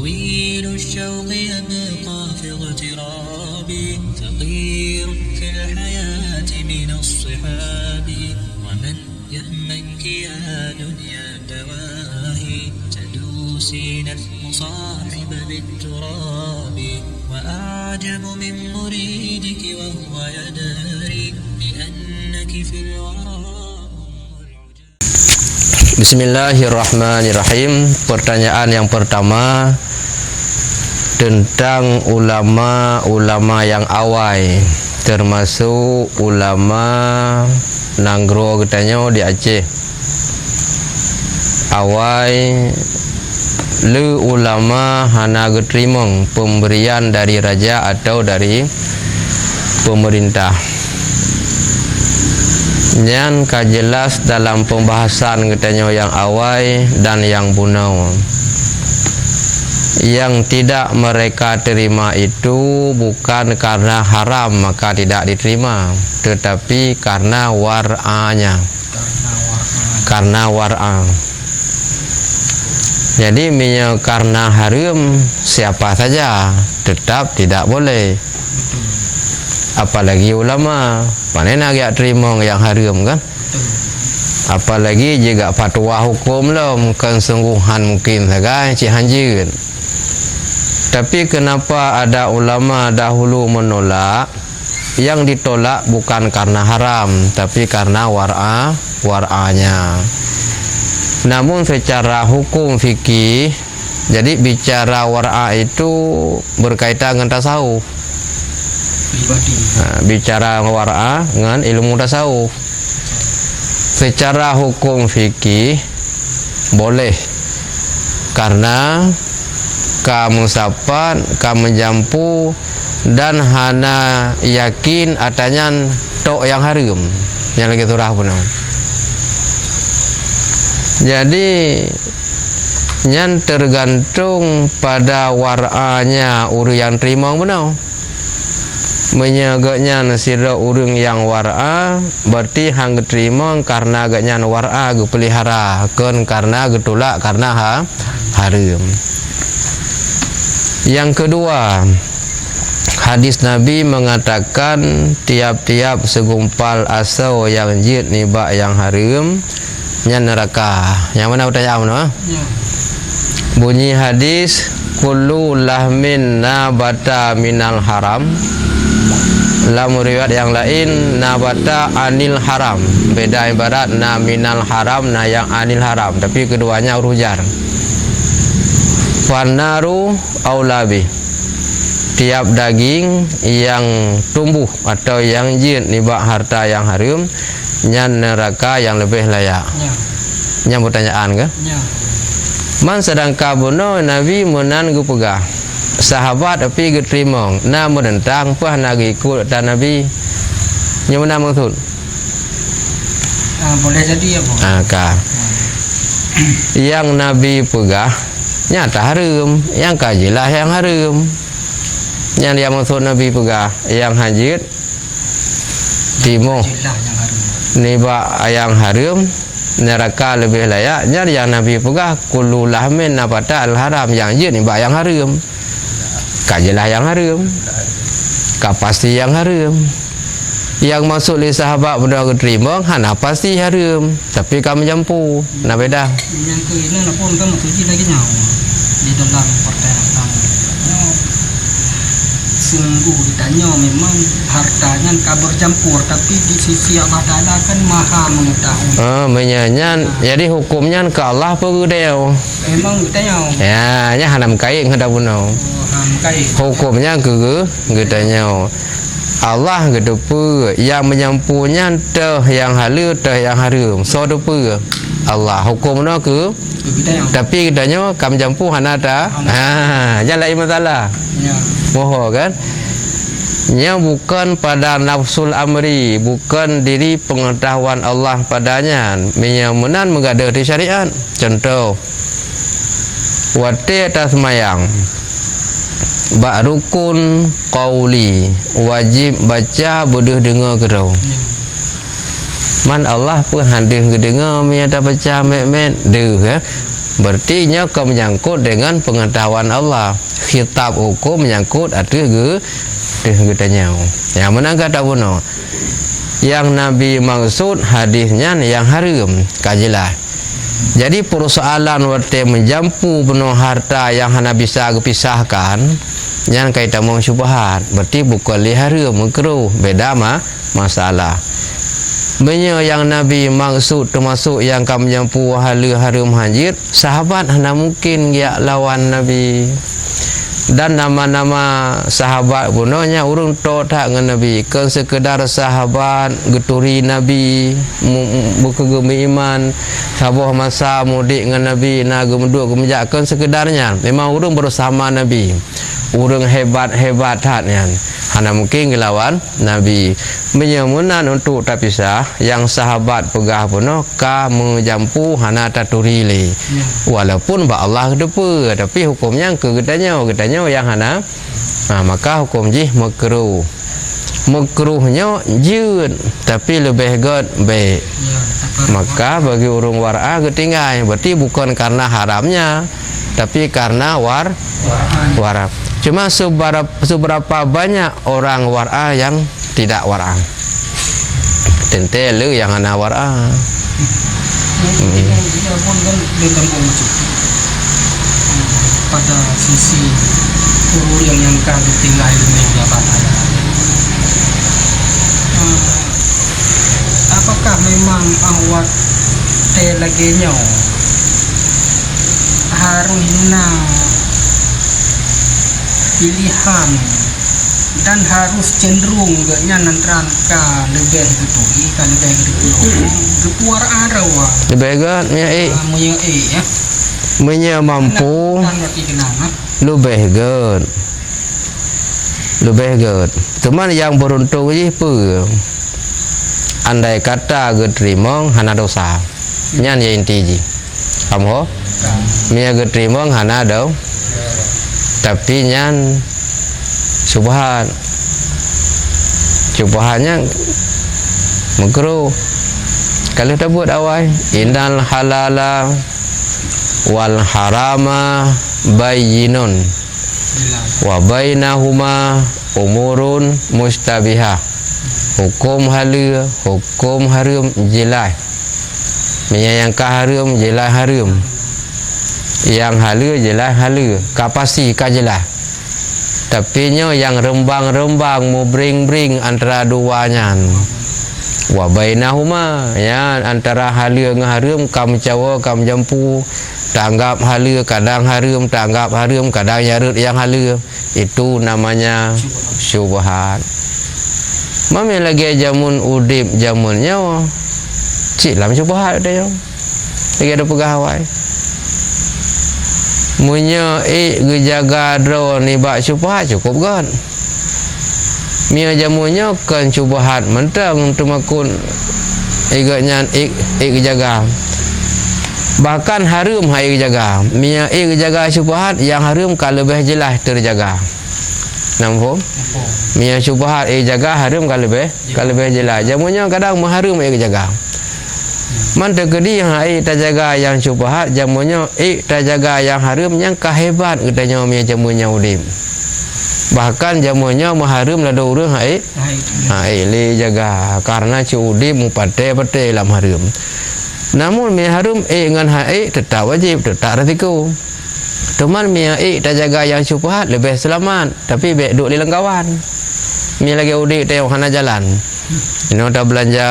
طويل الشوق يبقى في اغترابي فقير في الحياة من الصحاب ومن يهمك يا دنيا دواهي تدوسين المصاحب بالتراب وأعجب من مريدك وهو يدري بأنك في الورى. Bismillahirrahmanirrahim. Pertanyaan yang pertama tentang ulama-ulama yang awal, termasuk ulama Nanggro katanya di Aceh. Awal le ulama hana geterimong pemberian dari raja atau dari pemerintah. Yang jelas dalam pembahasan katanya yang awal dan yang bunau. Yang tidak mereka terima itu bukan karena haram maka tidak diterima, tetapi karena war'anya. Karena war'a. Jadi karena haram siapa saja tetap tidak boleh. Apalagi ulama, mana nak agak terima yang haram kan? Apalagi jika fatwa hukum lom kesungguhan mungkin saja cik hanjir. Tapi kenapa ada ulama dahulu menolak? Yang ditolak bukan karena haram, tapi karena war'anya. Namun secara hukum fikih, jadi bicara war'a itu berkaitan dengan tasawuf. Bicara war'a dengan ilmu tasawuf. Secara hukum fikih boleh, karena kamu sapat, kamu jampu dan hana yakin adanya tok yang haram yang lagi turah pun. Jadi yang tergantung pada war'anya urang yang terima benar. Menyagaknya nasira urang yang war'a berarti hang terima karena agaknya war'a gu pelihara kan karena getulak karena haram. Yang kedua, hadis Nabi mengatakan tiap-tiap segumpal asau yang jid nibak yang haram nya neraka. Yang mana pertanyaan mana? Ya. Bunyi hadis kullu lahmin nabata minal haram. Dalam riwayat yang lain nabata anil haram. Beda ibarat na minal haram na yang anil haram, tapi keduanya huruf jar. Fanaru aulabi. Tiap daging yang tumbuh atau yang jin nibak harta yang haram nya neraka yang lebih layak. Ya. Yang pertanyaan kan? Ya. Man sedangkan bono Nabi menan gu pegah. Sahabat tapi gu terima. Na menentang pah na ikut dan Nabi. Yang mana maksud? Boleh jadi ya, Bu. Yang Nabi pegah nyata haram, yang kajilah yang haram. Yang dia maksud Nabi pegah yang hajit timo niba yang haram neraka lebih layaknya yang Nabi pegah kullu lahmin nabata al haram yang jin niba yang haram. Kajilah yang haram, kapasti yang haram. Yang masuk li sahabat benda terima hana pasti haram, tapi kamu jampu nak beda. Yang ke ini nak pun kamu tuji lagi nyawa di dalam pertanyaan. Sungguh ditanya memang hartanya kabar campur, tapi di sisi Allah Ta'ala kan maha mengetahui. Menyanyan, jadi hukumnya ke Allah apa ke dia? Memang ditanya. Ya, nya hanam kain hendak bunuh. Hukumnya ke ditanya. Allah gedepa yang menyampunya teh yang halal teh yang haram. So depa Allah hukumnya ke tapi kitanya kam jampu hana ta. Jalan masalah. Ya. Moho kan? Nya bukan pada nafsul amri, bukan diri pengetahuan Allah padanya. Menyamunan mengada di syariat. Contoh wati atas mayang bak rukun qauli wajib baca bodoh dengar kerau. Man Allah pun hadir dengar mi ada baca met-met deh berarti nya kau menyangkut dengan pengetahuan Allah. Khitab hukum menyangkut ada getanya. Yang mana kata buno? Yang Nabi maksud hadisnya yang haram kajilah. Jadi persoalan waktu menjampu penuh harta yang hana bisa dipisahkan, yang kaitan mau syubhat, berarti bukan haram makruh, beda masalah. Benya yang Nabi maksud termasuk yang kamu menjampu hala haram hajir, sahabat hana mungkin dia lawan Nabi. Dan nama-nama sahabat punanya urung tok tak dengan Nabi, kan sekedar sahabat geturi Nabi berkegemi iman sabuh masa mudik dengan Nabi na gemeduk kemejakkan sekedarnya memang urung bersama Nabi, urung hebat hatnya hana mungkin ngelawan Nabi. Menyemunan untuk tak pisah yang sahabat pegah puno ka menjampu hana taturili walaupun ba Allah kedepa tapi hukumnya getanya yang hana maka hukum jih makruhnya jun tapi lebih baik maka bagi urung war'a ketinggai berarti bukan karena haramnya tapi karena war'a. Cuma seberapa banyak orang war'a yang tidak war'a, tentelu yang ana war'a. Pada sisi guru yang kau tinggal di meja bahagia. Apakah memang awak telaginya harusnya pilihan dan harus cenderung gaknya nantrangka lebih gitu gepuar arawa lebih gak ya menya mampu lebih gak cuman yang beruntung ini pun andai kata geterima hana dosa nyan ya inti ji kamu mia geterima hana do tapi nyan subhannya makruh kalau tak buat awal innal halala wal harama bayyinun wa bainahuma umurun mustabihah. Hukum halal hukum haram jelas, menyayangkan haram jelas haram, yang halal jelas halal kapasi ka jelas. Tapi nyo yang rembang-rembang mau bring antara duanya wa bainahuma ya antara halal dengan haram kam cawa kam jampu tanggap halal kadang haram tanggap haram kadang yarut yang halal itu namanya syubhat. Mami lagi jamun udip jamun nyawa cik lam syubhat ada yang lagi ada pegawai munya gejaga dro ni bak syubhat cukup kan mia jamunya kan syubhat mentang temakun iganya gejaga bahkan harum hai gejaga mia gejaga syubhat yang harum kalau lebih jelas terjaga nampak mia syubhat jaga harum kalau lebih jelas jamunya kadang mengharum gejaga man terkedi yang tak jaga yang syubhat jamunya tak jaga yang haram yang kehebat katanya mia jamunya udip bahkan jamunya mengharum lada urang le jaga karena udip mupate dalam haram namun mia haram dengan tetap wajib tetap resiko teman mia tak jaga yang syubhat lebih selamat tapi baik duduk di lengkawan mia lagi udip tengok hana jalan ini dah belanja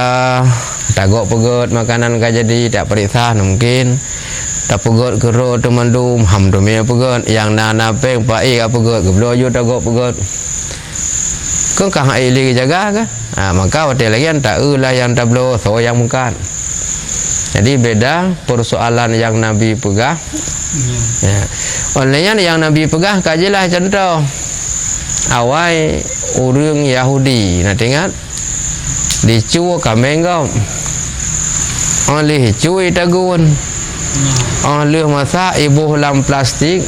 tagok pegot makanan ka jadi tak periksa mungkin tak pegot kerut temandum ham tu mia pegot yang nana peng pai ka pegot geblo yo tagok pegot kan kang ai li jaga ka maka hotel lagi tak lah yang tablo so yang mungkin jadi beda persoalan yang Nabi pegah ya olehnya yang Nabi pegah kajilah contoh awai urang Yahudi nak ingat dicu kamengom oleh cuy tagun oleh masa ibu lam plastik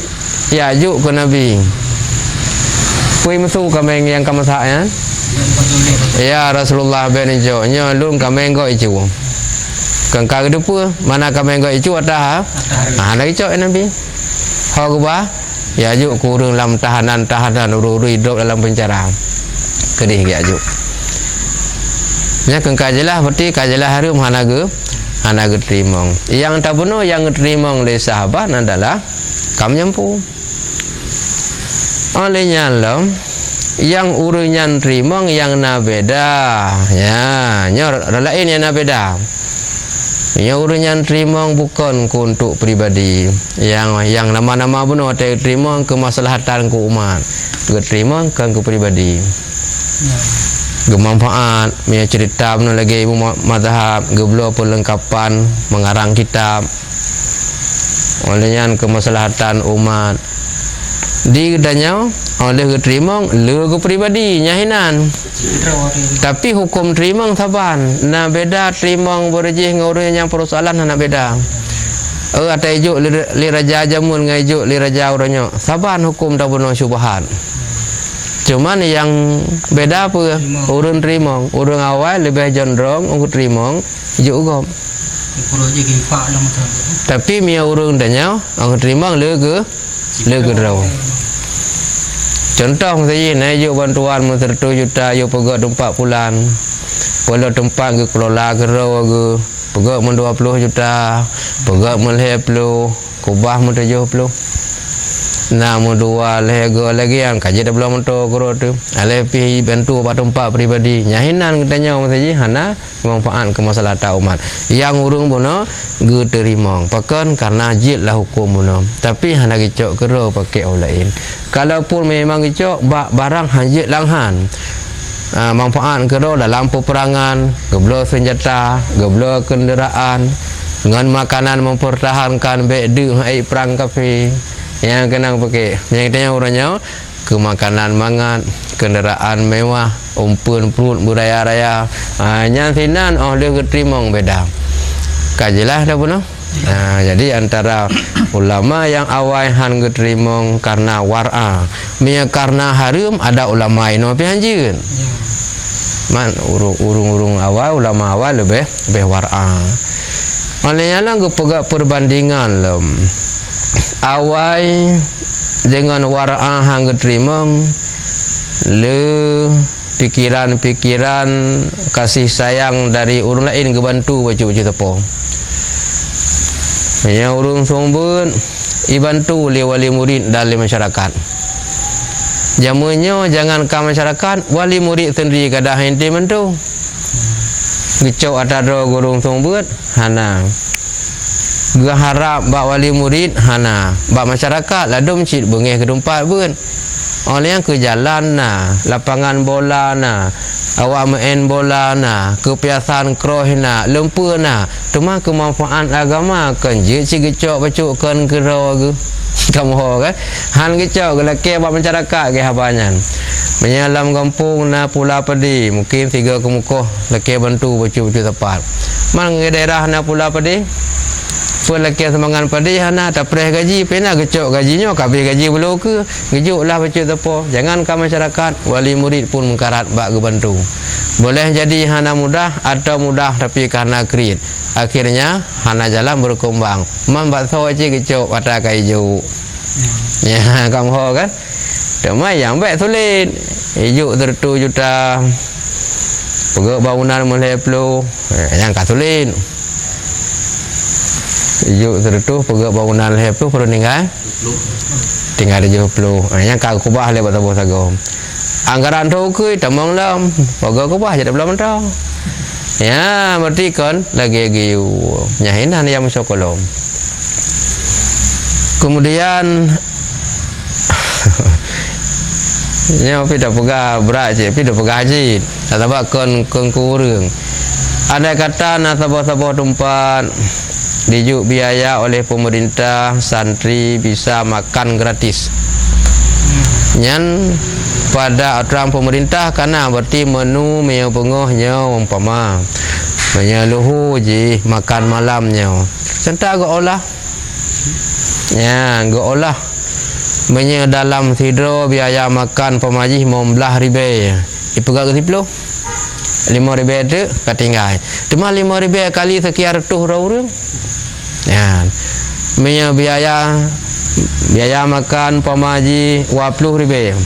ya juk ke Nabi kui masuk kameng yang kamasaknya ya Rasulullah ben jo nyo lun kameng go icu Kengkang depa mana kami engkau icu atas lagi cok nabi ha ba ya juk kurang dalam tahanan uru-uru hidup dalam penjara kedih ge ajuk nya kengkang jelah berarti kajelah harum hanaga terimong yang tak benar yang terimong oleh sahabat adalah kam nyampu olehnya lam yang urunyan terimong yang na beda ya nyor lain yang na beda. Yang urunyan terimong bukan untuk pribadi. Yang nama-nama benar terimong kemaslahatan ke umat. Terimong kan ke pribadi. Gemanfaat, punya cerita benar lagi ibu mazhab, geblo perlengkapan mengarang kitab. Olehnya kemaslahatan umat. Di danyau oleh terimong le ke pribadi nyahinan. Tapi hukum terimong saban na beda terimong berjih ngurus yang persoalan na beda ata ijuk li raja jamun ngai ijuk li raja uranyo saban hukum tak benar syubhat cuman yang beda apa urun terimong urun awal lebih jondrong urun terimong ijuk ugom tapi mia urun danyau urun terimong le ke draw. Contoh saya ni yuk bantuan mu 1 juta yuk pegak tempat pulan. Kalau tempat ke kelola gerau ke pegak mu 20 juta, pegak mu 50, kubah mu 70. Nah mu 2 lagi yang kaji dah belum untuk gerau tu. Alepi bantu pada tempat pribadi. Nyahinan katanya saja hana manfaat kemaslahatan umat. Yang urung bono ge terimong. Pakan karena jid lah hukum bono. Tapi hana gicok gerau pakai orang lain. Kalaupun memang gicok barang hanjit langhan. Manfaat gerau dalam peperangan, geblo senjata, geblo kenderaan, dengan makanan mempertahankan bedu ai perang kafe. Yang kena pakai yang tanya orangnya ke makanan mangat kenderaan mewah umpun perut budaya raya yang sinan oleh keterimong beda kajilah dah pun jadi antara ulama yang awal han keterimong karena war'a mia karena harum ada ulama ino pianjin man urung awal ulama awal lebih war'a olehnya lah pegak perbandingan lem awal dengan wara'ah hang keterimong le pikiran-pikiran kasih sayang dari orang lain ke bantu baju-baju tepo yang urung sombun ibantu oleh wali murid dalam masyarakat jamunya jangan ke masyarakat wali murid sendiri kadah ente bantu gecok atado gurung sombun hana gua harap bak wali murid hana bak masyarakat ladum cit bengih ke tempat pun oleh yang ke jalan lapangan bola awak main bola kepiasan kroh lempur cuma kemanfaat agama kan je si gecok bacukkan ke rawa ke kamu kan han gecok lelaki bak masyarakat ke habanyan menyalam kampung Pula Pedi mungkin 3 kemukoh lelaki bantu bacuk tepat mang daerah Pula Pedi lelaki semangan padi hana tak perih gaji pena gecok gajinya kabeh gaji belum ke gejuklah bacuk tepo jangan ke masyarakat wali murid pun mengkarat bak ke bantu boleh jadi hana mudah atau mudah tapi karena krit akhirnya hana jalan berkembang man bakso aja gecok pada hijau ya kamu kan cuma yang baik sulit hijau 1 juta pegak bangunan mulai pelu yang kasulit yuk tertuh pegak bangunan leh tu perlu tinggal di 70 yang kau kubah le bata bos agom anggaran tu ke tamang lam pegak kubah jadi belum tahu ya berarti kan lagi nyahinan yang musokolom kemudian nya tidak pegak berat je tidak pegak haji tak kon kurang ada kata nasabah-sabah tempat dijuk biaya oleh pemerintah santri bisa makan gratis nyan pada aturan pemerintah karena berarti menu mea pengohnya umpama menyeluhu je makan malamnya sentak go olah ya go olah menye dalam tidur biaya makan pemajih 15 ribu ipegak ke 10 5,000 tu ketinggal. Cuma 5,000 kali sekian ratus orang. Ya. Punya biaya makan pamaji 20,000.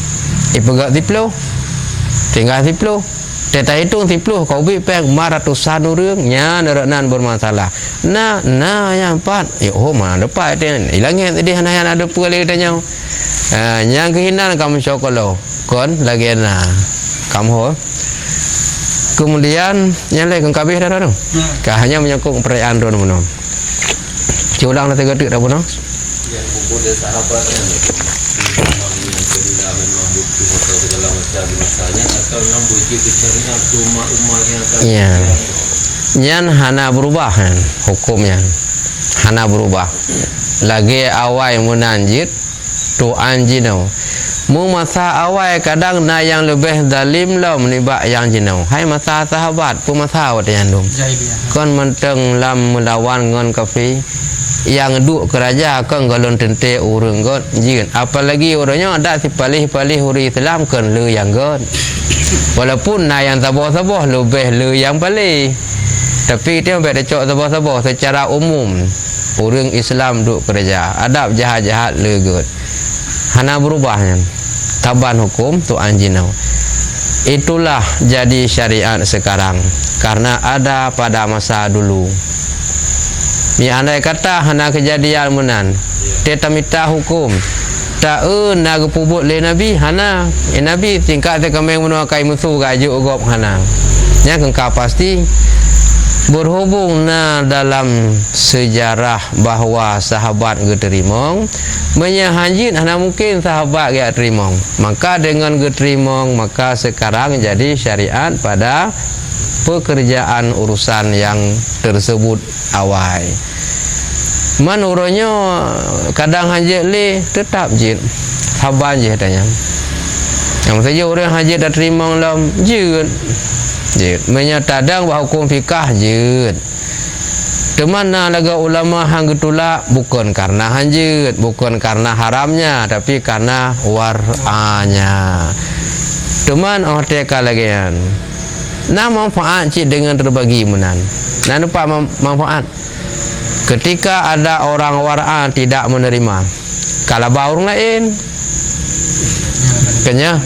Ipegak 10. Tinggal 10. Teta hitung 10 kau bi pek ratusan orang nya neranan bermasalah. Nah yang 4. Oh mana dapat dia. Hilangnya tadi hana ada pulih tanya. Yang kehinan kamu cokolo. Kon lagi na. Kamu kemudian yang lain kau kabeh dah dong. Kah hanya menyangkut perayaan don mono. Culang dah tegak dah mono. Yang buku dia sahabat kan. Ya. Nyan hana berubah kan hukumnya. Hana berubah. Lagi awal menanjit tu anjinau. Mu masa awal kadang na yang lebih zalim lah menibak yang jinau. Hai masa sahabat pun masa awak yang dum. Kon menteng lam melawan ngon kafi yang duk keraja kan galon tente urang got jin. Apalagi orangnya ada si palih-palih uri Islam kan le yang got. Walaupun na yang sabah-sabah lebih le yang palih. Tapi dia ambek decok sabah-sabah secara umum orang Islam duk kerja. Adab jahat-jahat le got. Hana berubahnya. Taban hukum tu anjinau. Itulah jadi syariat sekarang karena ada pada masa dulu. Ni andai kata hana kejadian menan. Teta minta hukum. Tak nak pubut le Nabi hana. Nabi tingkat te kami menuakai musuh gajuk gop hana. Nya kengka pasti berhubung na dalam sejarah bahawa sahabat geterimong menyahanjit hana mungkin sahabat gak terimong. Maka dengan geterimong maka sekarang jadi syariat pada pekerjaan urusan yang tersebut awal. Menurutnya kadang hajat le tetap jid sabar je katanya. Yang saja orang hajat dah terima lam jid menyatadang bahawa hukum fikah jid. Temana laga ulama hang getulak bukan karena hajat, bukan karena haramnya tapi karena war'anya. Teman teka lagi kan. Nah manfaat cik dengan terbagi menan. Nah nampak manfaat. Ketika ada orang war'a tidak menerima, kalau orang lain, kenya,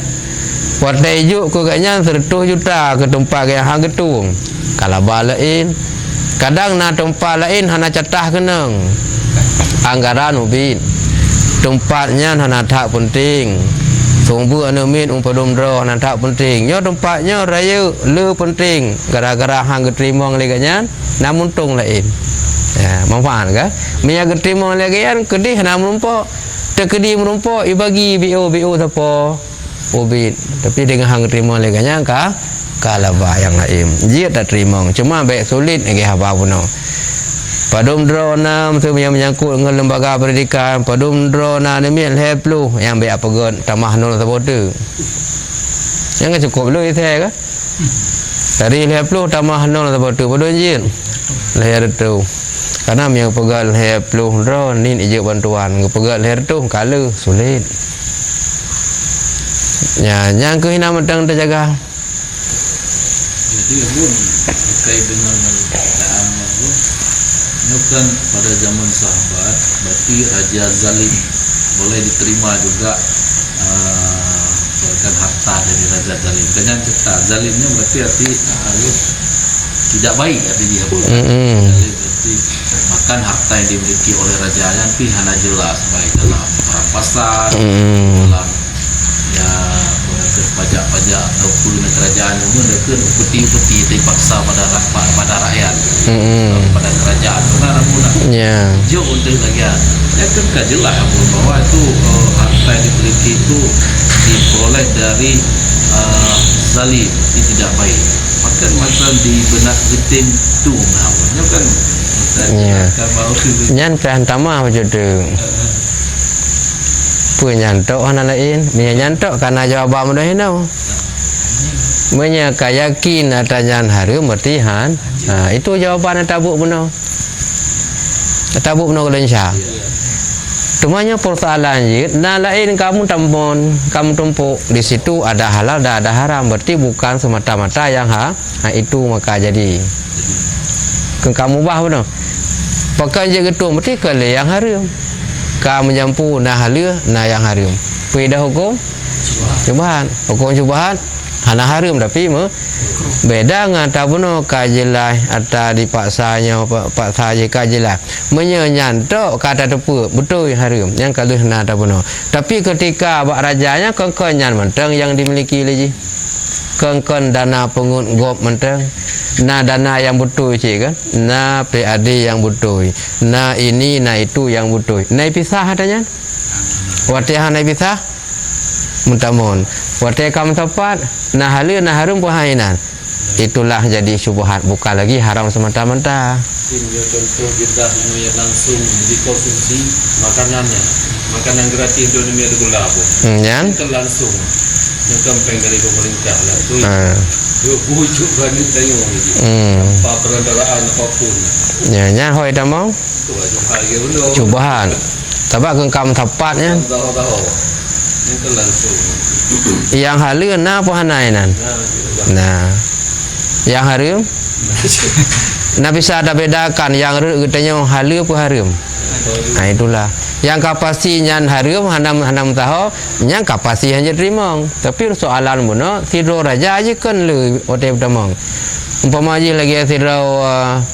warna hijau kagaknya 100 juta ke tempat yang hang getung. Kalau lain, kadang na tempat lain hana catah kenang, anggaran ubin, tempatnya hana tak penting. Sumbu anumin umpadum dro hana tak penting. Nyo tempatnya raya le penting. Gara-gara hang getimong leganya, namun tung lain. Ya, manfaat kan? Minyak getimong lagi kan kedih nak merumpok. Terkedih merumpok ibagi BO siapa? Ubin. Tapi dengan hang getimong lagi nya ka kalabah yang lain. Dia tak terima. Cuma baik sulit lagi apa pun. Padum drona tu yang menyangkut dengan lembaga pendidikan. Padum drona ni mian heplu yang baik apa gon tamah nol sabote. Yang cukup lu itu kan? Dari heplu tamah nol sabote. Padum jin. Lahir tu. Karena yang pegal leher peluh drone ni ijak bantuan. Pegal leher tu kala sulit. Ya, yang kehina mentang terjaga. Jadi pun terkait dengan keadaan itu, kan pada zaman sahabat, berarti raja zalim boleh diterima juga bahkan harta dari raja zalim. Dengan cerita zalimnya berarti tidak baik artinya. Berarti makan harta yang dimiliki oleh raja tapi hanya jelas baik dalam perampasan, dalam ya pajak-pajak atau puluhan kerajaan itu mereka peti-peti dipaksa pada rakyat, pada kerajaan benar pula. Jauh untuk rakyat. Ya kan jelas bahwa itu harta yang dimiliki itu diperoleh dari zalim, itu tidak baik. Maka macam di benak getim tu namanya kan. Nyan perantama macam tu. Penyantok anak lain, menyantok karena jawaban mudah ini. Menyak yakin atanyan hari mertihan. Itu jawaban tabuk benar. Tabuk benar kelenca. Cumanya persoalan je, nah lain kamu tampon, kamu tumpuk di situ ada halal dan ada haram, berarti bukan semata-mata yang itu maka jadi. Kamu bah benar. Pakai je ketua berarti kalau yang haram. Kamu menyampu nah halal, nah yang haram. Beda hukum cubahan, hukum cubahan hana haram tapi beda dengan tabuno kajilah atau dipaksanya paksa je kajilah menyenyantok kata tepu betul haram yang kalau na tabuno tapi ketika bak rajanya kengkenyan menteng yang dimiliki lagi kengken dana pengut gop menteng na dana yang betul cik kan na PAD yang betul na ini na itu yang betul na pisah adanya watihan na pisah muntamun watai kam tepat nah halal nah haram puhainan itulah jadi syubhat bukan lagi haram semata-mata. Ini contoh kita yang langsung dikonsumsi makanannya makanan gratis Indonesia itu lapo kan langsung yang kempeng dari pemerintah lah tu bujuk bandit tayung apa perendaraan apapun nya hoi tamong syubhat tabak kengkam tepatnya itu langsung yang halal na puhanainan nah yang haram nak bisa ada bedakan yang katanya halal apa haram. Nah itulah yang kapasi nyan haram hanam tahu yang kapasi hanya terima tapi soalan mana tidur raja aja kan le ote tamang umpama aja lagi tidur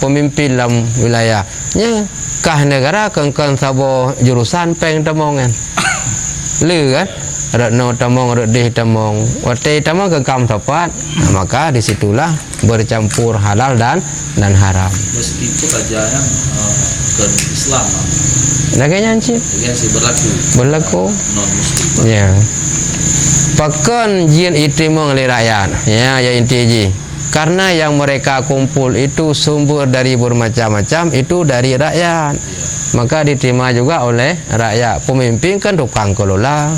pemimpin dalam wilayah nya kah negara kengkang sabo jurusan peng tamong kan le kan Retno tamong, redih tamong, watai tamong kekam tepat, maka disitulah bercampur halal dan haram. Meskipun aja yang ke Islam, naganya sih berlaku, non Muslim. Ya, pakan jin itu mengalir rakyat, ya inti ji. Karena yang mereka kumpul itu sumber dari bermacam-macam itu dari rakyat, maka diterima juga oleh rakyat. Pemimpin kan tukang kelola.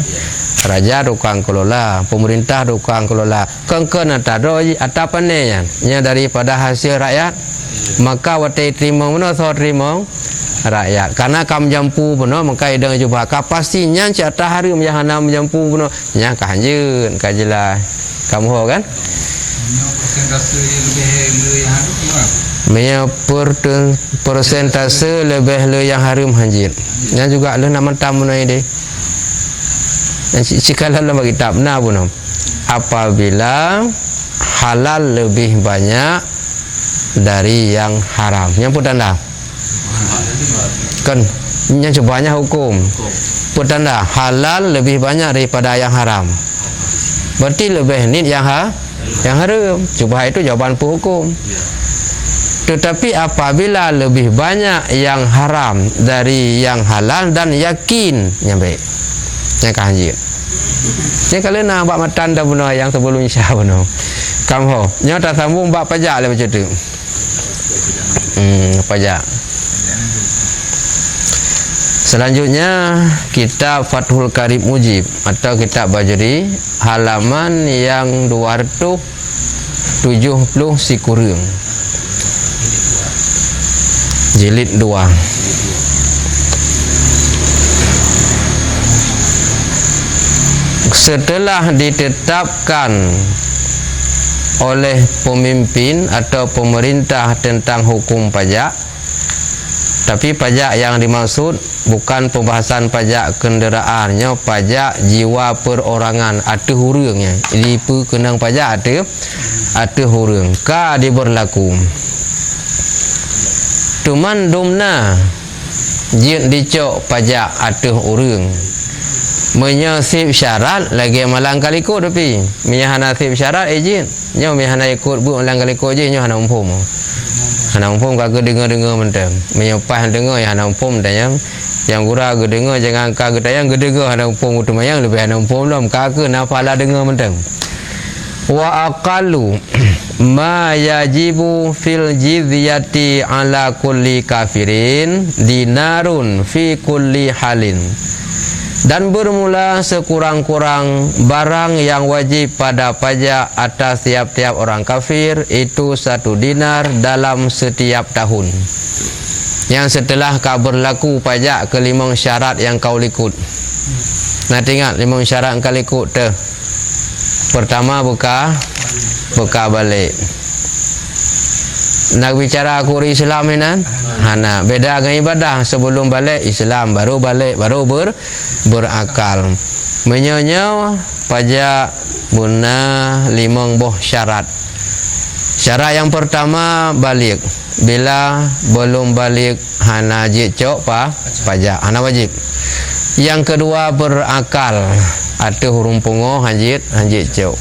Raja tukang kelola, pemerintah tukang kelola. Kengken atau apa nih ya daripada hasil rakyat, maka watai terima mana so terima rakyat. Karena kam jampu benar maka idang coba kapasinya cata hari yang hanam jampu benar nya kahanjeun kajelah kamu kan? Punya persentase lebih le yang harum hanjir. Yang juga le nama tamu nai deh. Cikal dalam kitab na pun apabila halal lebih banyak dari yang haram. Yang putanda kan yang banyak hukum putanda halal lebih banyak daripada yang haram. Berarti lebih ni yang haram. Coba itu jawaban hukum. Tetapi apabila lebih banyak yang haram dari yang halal dan yakin yang baik yang kahanjir. Ni kalau nak buat matan dah benar yang sebelum Isya benar. Kamu nya tak sambung buat pajak lah macam tu. Pajak. Selanjutnya kitab Fathul Qarib Mujib atau kitab Bajri halaman yang 270 sikurung. Jilid 2. Setelah ditetapkan oleh pemimpin atau pemerintah tentang hukum pajak, tapi pajak yang dimaksud bukan pembahasan pajak kenderaannya, pajak jiwa perorangan ada hurungnya. Jadi kenang pajak ada hurung. Ka diberlaku. Tuman domna jin dicok pajak ada hurung. Menyasib syarat lagi malang kaliko tapi menyahana sib syarat izin nyo mehana ikut bu malang kaliko je nyo hana umpum kagak dengar mentang menyepah dengar yang hana umpum dan yang gura ge dengar jangan kagak tayang ge dengar hana umpum tu mayang lebih hana umpum lam kagak nafala dengar mentang wa aqallu ma yajibu fil jizyati ala kulli kafirin dinarun fi kulli halin. Dan bermula sekurang-kurang barang yang wajib pada pajak atas tiap-tiap orang kafir itu 1 dinar dalam setiap tahun. Yang setelah kau berlaku pajak ke 5 syarat yang kau ikut. Nak ingat 5 syarat yang kau ikut tu. Pertama buka balik. Nak bicara akuri Islam ni kan? Hana beda dengan ibadah. Sebelum balik Islam, baru balik, baru berakal. Menyonya pajak guna 5 buah syarat. Syarat yang pertama balik. Bila belum balik hana jicok pajak, hana wajib. Yang kedua berakal. Ada hurung pungo hanjit cok.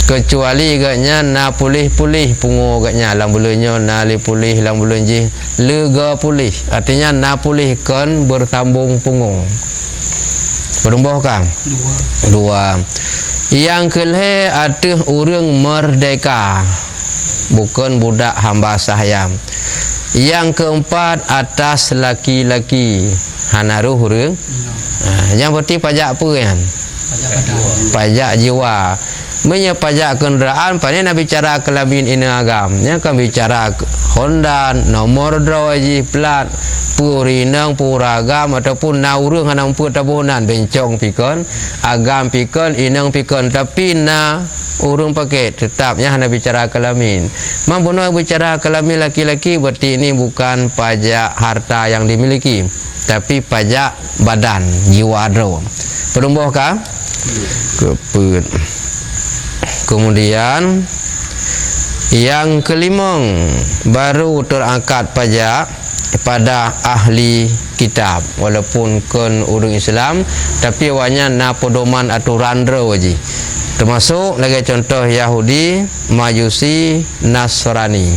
Kecuali gaknya na pulih pungo gaknya lang bulunyo na li pulih lang bulunji lega pulih. Artinya na pulih kan bertambung pungo. Berumbuh kang? Dua. Yang kelima ada orang merdeka, bukan budak hamba sahaya. Yang keempat atas laki-laki, hanaruh orang. Yang berarti pajak apa kan? Pajak jiwa. Punya pajak kenderaan, pada nak bicara kelamin ini agam. Yang kan bicara Honda, nomor droji, plat, purinang, puragam ataupun naurung hanang pur tabunan bencong pikon, agam pikon, inang pikon. Tapi na urung pakai tetapnya hanya bicara kelamin. Mampu nak bicara kelamin laki-laki berarti ini bukan pajak harta yang dimiliki, tapi pajak badan, jiwa dro. Perumbuh kah? Keput. Kemudian yang kelima baru terangkat pajak pada ahli kitab, walaupun kan orang Islam tapi awaknya na pedoman aturan waji. Termasuk lagi contoh Yahudi, Majusi, Nasrani.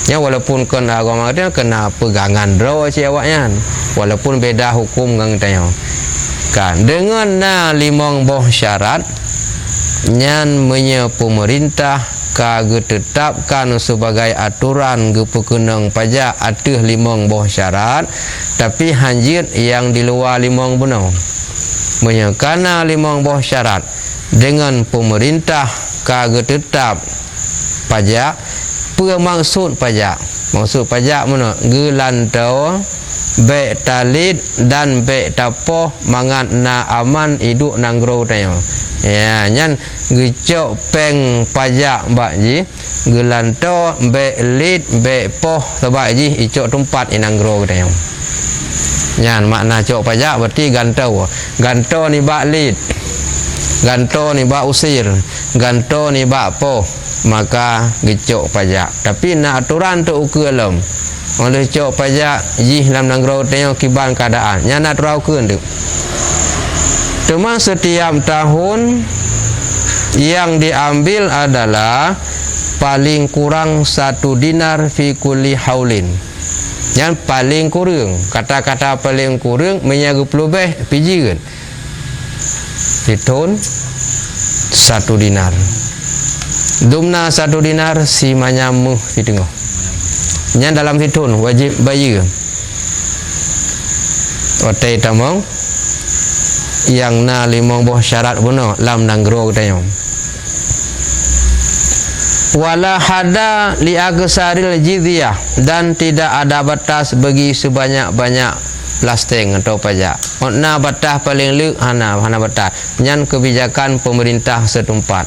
Ya walaupun kan agama dia kena pegangan waji awaknya, walaupun beda hukum dengan tanya. Kan dengan na 5 buah syarat nyan menye pemerintah kagak tetapkan sebagai aturan gepekenang pajak ateh 5 buah syarat, tapi hanjit yang di luar 5 benar menye kana 5 buah syarat dengan pemerintah kagak tetap pajak. Apa maksud pajak? Maksud pajak mana? Gelantau baik talid dan baik tapoh mangat na aman hidup nanggro tayo. Ya, nyan gecok peng pajak mbak ji, gelanto baik lid baik poh sebab ji icok tempat inanggro tayo. Nyan makna cok pajak berarti gantau. Ganto ni bak lid, ganto ni bak usir, ganto ni bak poh, maka gecok pajak. Tapi nak aturan tu ukelam. Oleh cok pajak ji dalam nanggro tayo kiban keadaan. Nyan nak terau ke tu. Cuma setiap tahun yang diambil adalah paling kurang 1 dinar fi kulli haulin. Yang paling kurang, kata-kata paling kurang menyaga pelubeh piji kan. Hitun 1 dinar. Dumna 1 dinar si manyamuh di tengah. Yang dalam hitun wajib bayar. Otai tamang yang na 5 buah syarat benar lam nanggro katanya. Wala hada li agsaril jizyah, dan tidak ada batas bagi sebanyak-banyak plasting atau pajak. Na batas paling lek hana batas. Nyan kebijakan pemerintah setempat.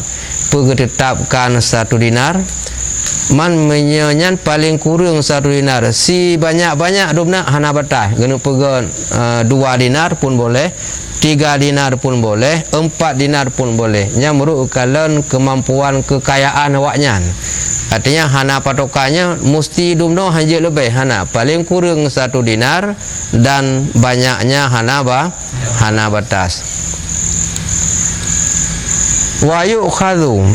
Pengetapkan 1 dinar. Man menyanyan paling kurang 1 dinar. Si banyak-banyak dubna hana batas. Gena pegan 2 dinar pun boleh, 3 dinar pun boleh, 4 dinar pun boleh. Nya merupakan kemampuan kekayaan awaknya. Artinya hana patokannya mesti dumno hanya lebih hana paling kurang 1 dinar dan banyaknya hana batas. Wa yu'khadhu,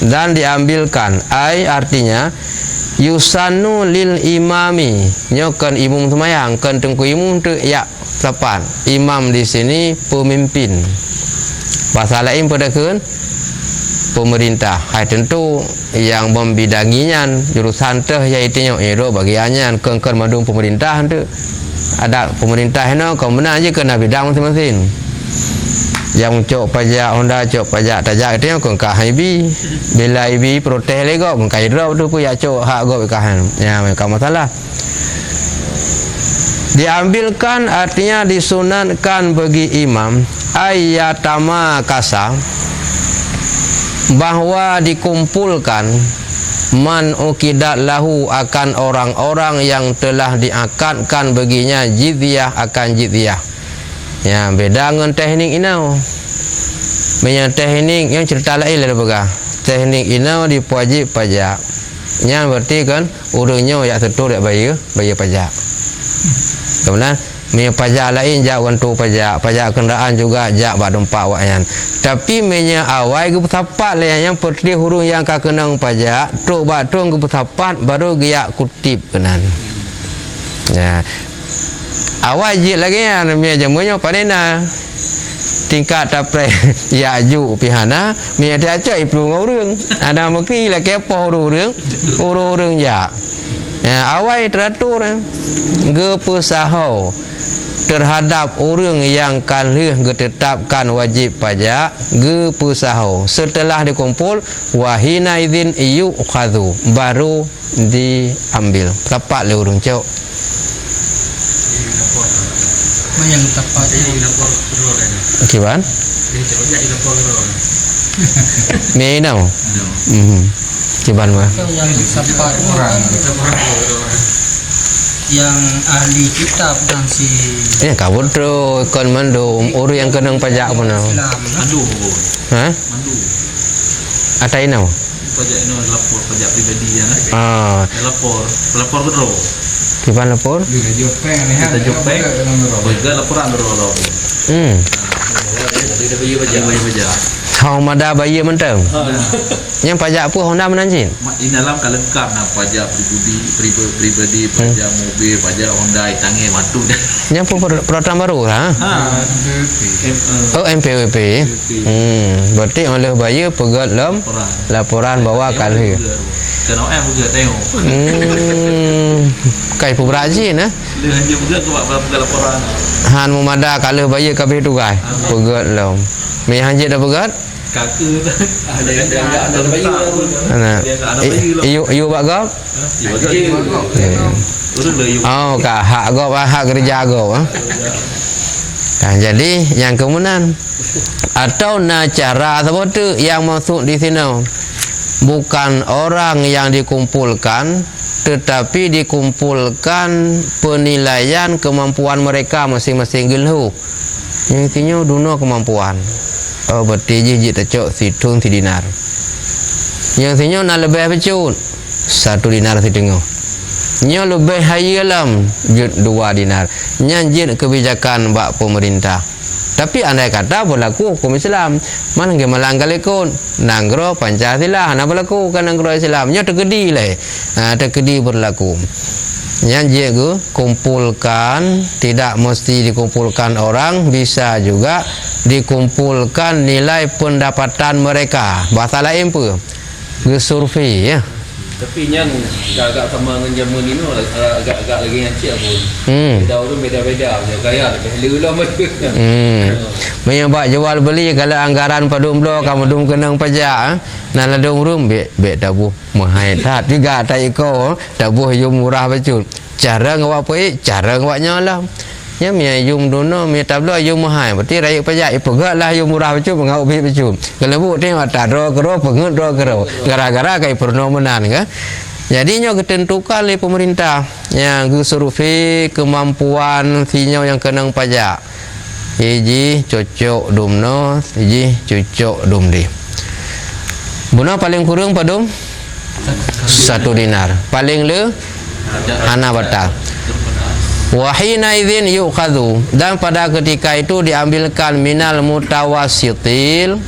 dan diambilkan, artinya yusanu lil imami, nyokan imam semayang kan tengku imam tu ya tepat. Imam di sini pemimpin. Bahasa lain pada kan pemerintah. Hai tentu yang membidanginya jurusan teh iaitu ero bagiannya kan madung pemerintah tu. Ada pemerintah no kau mana aja kena bidang masing-masing. Yang cok pajak Honda, cok pajak tajak itu yang kengkah ibi. Bila ibi protes lego kengkah drop tu pun ya cok hak go bekahan. Ya mereka masalah. Diambilkan artinya disunatkan bagi imam ayatama kasa, bahwa dikumpulkan man ukidat lahu akan orang-orang yang telah diakadkan baginya jizyah akan jizyah. Ya, beda dengan teknik inau. Punya teknik yang cerita lain lah baga. Teknik inau diwajib pajak. Nya berarti kan urangnya ya setur ya bayar pajak. Kemudian punya pajak lain jak wantu pajak kenderaan juga jak bak dompak wayan. Tapi punya awal ke tapat lah yang perti hurung yang ka kenang pajak, tok batung ke tapat baru giak kutip kenan. Ya. Awal je lagi ya punya jamunya panena. Tingkat tapre ya ju pihana mi ada aja ibu ngurung ada mesti lah kepo urung ya. Ya awal teratur gepesaho terhadap orang yang kalih ditetapkan wajib pajak gepesaho setelah dikumpul wahina idzin yukhadhu baru diambil tepat le urang cok yang tepat kiban ni nau kiban mah yang tepat orang yang ahli kitab dan si kabut tu kon mandum orang yang kenang pajak pun nau Mandu. ha Mandu. atai nau Pajak ini lapor pajak pribadi ya nak. ah Lapor bero. kiban lapor Kita jopeng. Bega laporan bero lo. Dia bayar pajak. Hong mada bayi mentang. Yang pajak apa Honda menanjin? Di dalam kalengkap nak pajak pribadi, pajak mobil, pajak Honda, tangi matu dah. Yang peraturan baru ha? Oh MPWP. Berarti oleh bayi pegat laporan bawa kali. Kena orang juga tengok. Kai peberajin Dia hanya juga ke laporan. Han memada kalau bayi kabeh tu kai. Pegat lam. Mi hanjit dah pegat? Kakak ada bayi. Ana. Iyo bak gop? Oh, ka hak gop hak kerja gop. Kan jadi yang kemudian atau cara seperti yang masuk di sini bukan orang yang dikumpulkan tetapi dikumpulkan penilaian kemampuan mereka masing-masing gelhu. Yang intinya dunia kemampuan. Oh berarti je tak situng si dinar. Yang intinya nak lebih pecut 1 dinar si tengah. Nya lebih hayalam 2 dinar. Nyanjit kebijakan bak pemerintah. Tapi andai kata berlaku hukum Islam, mana ke melanggar ikut nanggro Pancasila, nak berlaku kan nanggro Islam. Nya terkedi lah. Terkedi berlaku. Yang je kumpulkan, tidak mesti dikumpulkan orang, bisa juga dikumpulkan nilai pendapatan mereka. Bahasa lain apa? Survei ya. Tapi yang agak sama dengan zaman ini agak lagi ngancik pun. Beda orang beda-beda punya gaya lebih lah mereka. Menyebab jual beli kalau anggaran padum blo kamu dum kenang pajak nah ladung rum be tabuh mahai tat juga tak iko tabuh yum murah betul. Cara ngawak apa cara ngawaknya lah. Ya mi yum dono mi tablo yum mahai berarti rakyat pajak ipegatlah yum murah betul ngau bi betul. Kalau bu tengok tak ro pengut ro gara-gara kai pernomenan ke. Jadinya ketentukan oleh pemerintah yang survei kemampuan sinyo yang kenang pajak. Iji cocok dumno, iji cocok dumdi. Buna paling kurang padum 1 dinar. Paling le hana batal. Wahina idzin yukhadhu, dan pada ketika itu diambilkan minal mutawassitil,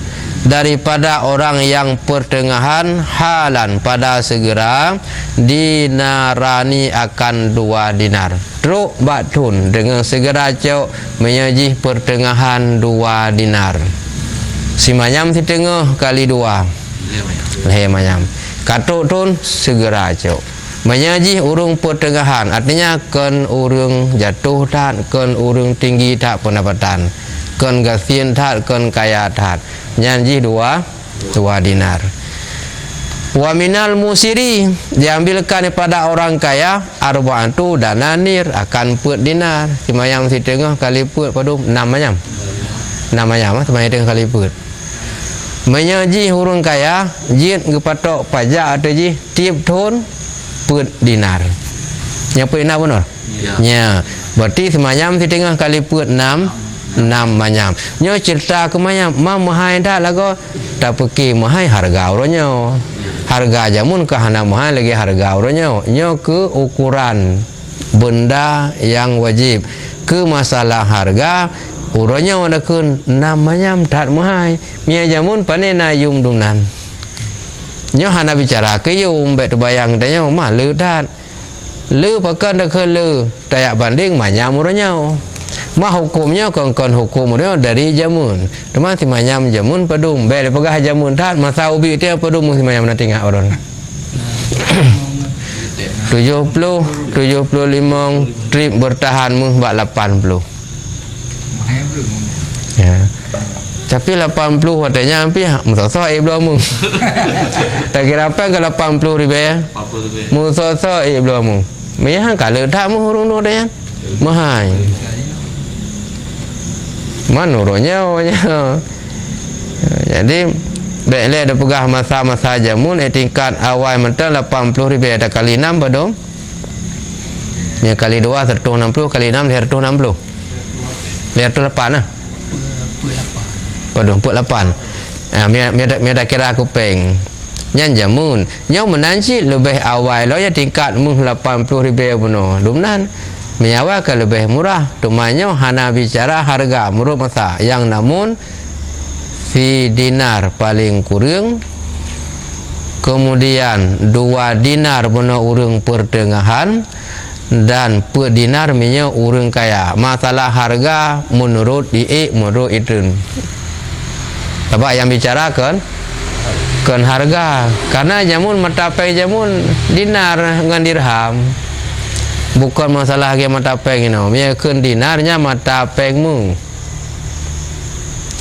daripada orang yang pertengahan, halan pada segera, dinarani akan 2 dinar. Truk batun dengan segera cok menyaji pertengahan 2 dinar. Si manyam si tengah kali 2 leher manyam. Katuk tun segera cok menyaji urung pertengahan, artinya kan urung jatuh tak, kan urung tinggi tak pendapatan, kan gasian tak, kan kaya tak. Nyanji 2 dinar. Wa minal musiri, diambilkan daripada orang kaya arba'atu dananir, akan put dinar. Semayam si tengah kali put padu 6 ayam. 6 ayam semayam tengah kali put. Menyaji orang kaya jin kepatok pajak atau ji tiap tahun put dinar. Yang put dinar benar? Ya. Berarti semayam si tengah kali put 6 mayam. Nyo cerita ke mayam, mahai dah lagu tak pergi mahai harga orangnya. Harga jamun ke hana mahal lagi harga orangnya. Nyo ke ukuran benda yang wajib. Ke masalah harga orangnya ada ke namanya tak mahal. Mia jamun panena yum dumnan. Nyo hana bicara ke yum bet bayang tanya mah le dat. Le pakan dak ke le tayak banding manyam orangnya. Mah hukumnya kon hukum dia dari jamun. Teman si manyam jamun padum bel pegah jamun tat masa ubi dia padum si manyam nak tinggal orang. 75 trip bertahan mu bak 80. Ya. Tapi 80 katanya hampir musoso belum mu. Tak kira apa ke 80 ribu ya. Musoso belum mu. Meh kalau tak mu urung no dia. Mahai. Menurutnya jadi baiklah ada pegah masa-masa jamun tingkat awal mental 80 ribu ada kali 6 badong ya kali 2 160 kali 6 160 lihat 8 lah badong 8 dia kira aku peng nyan jamun nyau menanci lebih awal lo ya tingkat 80 ribu benar dumnan Miawa ke lebih murah. Tumanya hana bicara harga menurut masa. Yang namun si dinar paling kurang. Kemudian 2 dinar benar urang pertengahan. Dan per dinar minyak urang kaya. Masalah harga menurut menurut itu. Sebab yang bicara kan harga. Karena jamun matapai jamun dinar dengan dirham. Bukan masalah yang mata peng ini. Miakan dinarnya mata pengmu.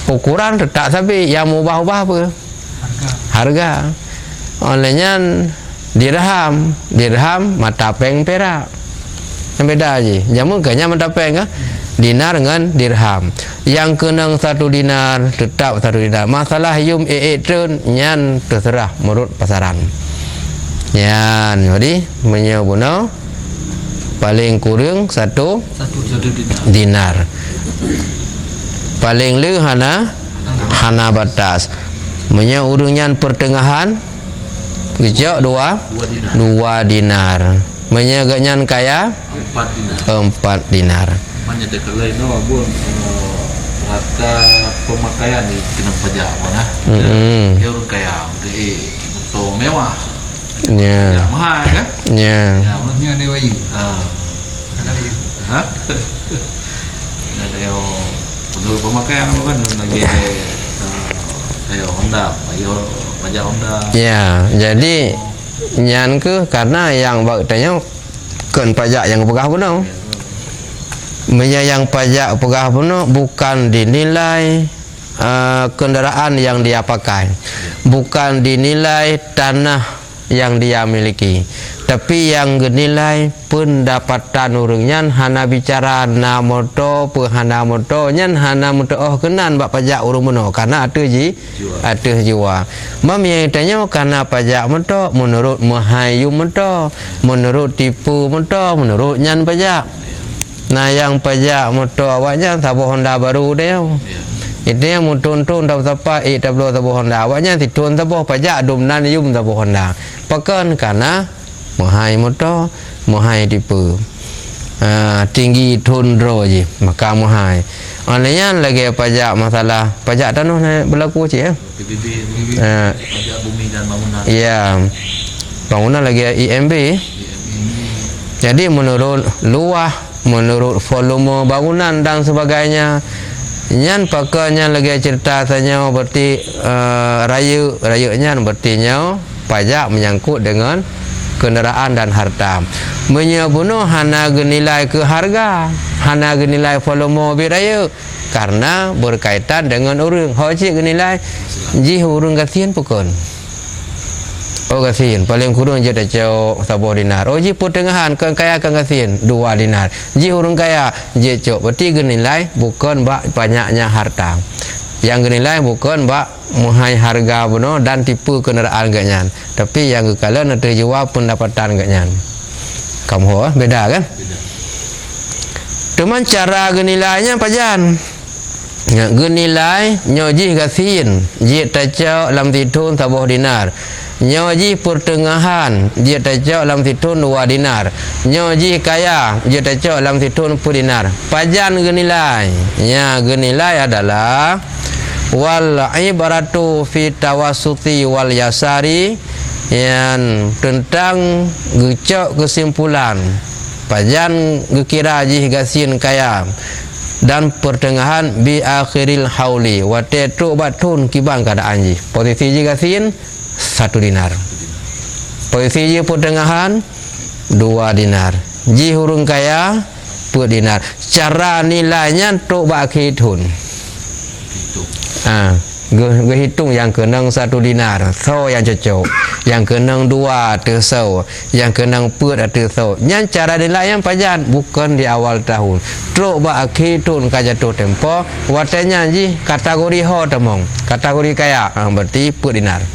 Ukuran tak sampai yang ubah-ubah apa? Harga. Olehnya dirham mata peng perak. Yang beda aja. Jamu kayaknya mata peng kan? Dinar dengan dirham. Yang kenang 1 dinar tetap 1 dinar. Masalah yum trun nyan terserah menurut pasaran. Nyan jadi menyebutno paling kurang 1 dinar. Paling le hana batas. Menya urangnya pertengahan gejak 2 dinar. Menya ganyan kaya 4 dinar. Manya dekalai no abun harta pemakaian di kena pajak mana. Ya urang kaya untuk mewah. Ya. Mahal kan? Ya. Nya dewa ini. Hah? Ada yang untuk pemakaian kan lagi kayak Honda, pajak Honda. Ya, jadi nyan ke karena yang tanya kan pajak yang pegah benar. Yang pajak pegah benar bukan dinilai kendaraan yang dia pakai, bukan dinilai tanah yang dia miliki, tapi yang dinilai pendapatan orangnya. Hana bicara na moto hana moto nyan hana moto kenan bak pajak urang mono karena atuh jiwa mami tanya karena pajak moto menurut mahayu moto menurut tipu moto menurut nyan pajak. Nah yang pajak moto awaknya sabuh Honda baru dia. Itu yang muntun-tun tahu siapa tablo tabuh Honda awaknya titun tabuh pajak domnan yum tabuh Honda. Pakan karena mahai motor, mahai tipu. Tinggi tundro je maka mahai. Olehnya lagi pajak masalah pajak tanah berlaku je ya. PBB pajak bumi dan bangunan. Ya. Bangunan lagi IMB. Jadi menurut luah, menurut volume bangunan dan sebagainya. Nyan pakainya lagi cerita tanya berarti raya-rayanya berarti nya pajak menyangkut dengan kenderaan dan harta. Menyebunuh hana genilai ke harga, hana genilai volume mobil raya karena berkaitan dengan urang. Hocik genilai ji urang kasihan pukun. Oh gasin, paling kurang je dah cok 10 dinar. Oh ji pertengahan kan kaya kan gasin 2 dinar. Ji orang kaya je cok. Berarti genilai bukan bak banyaknya harta. Yang genilai bukan bak muhai harga beno dan tipu kenderaan ganyan. Tapi yang kekalian ada jual pendapatan ganyan. Kamu beda kan? Cuman cara genilainya pajan. Genilai nyoji gasin, ji tacau lam titun 10 dinar. Nyoji pertengahan dia tajak dalam situn 2 dinar. Nyoji kaya dia tajak dalam situn 10 dinar. Pajan genilai. Ya, genilai adalah wal ibaratu fi tawassuti wal yasari, yang tentang gecok kesimpulan. Pajan gekira jih gasin kaya dan pertengahan bi akhiril hauli wa tetu batun kibang keadaan jih. Posisi jih gasin 1 dinar. Posisi je pertengahan 2 dinar. Ji hurung kaya 4 dinar. Cara nilainya tok bak hitun. Hitung yang kenang 1 dinar. So yang cocok. Yang kenang 2 tersau. Yang kenang 4 tersau. Yang cara nilai yang pajan bukan di awal tahun. Tok bak hitun kajatuh tempo. Watanya ji kategori ho temong. Kategori kaya berarti 4 dinar.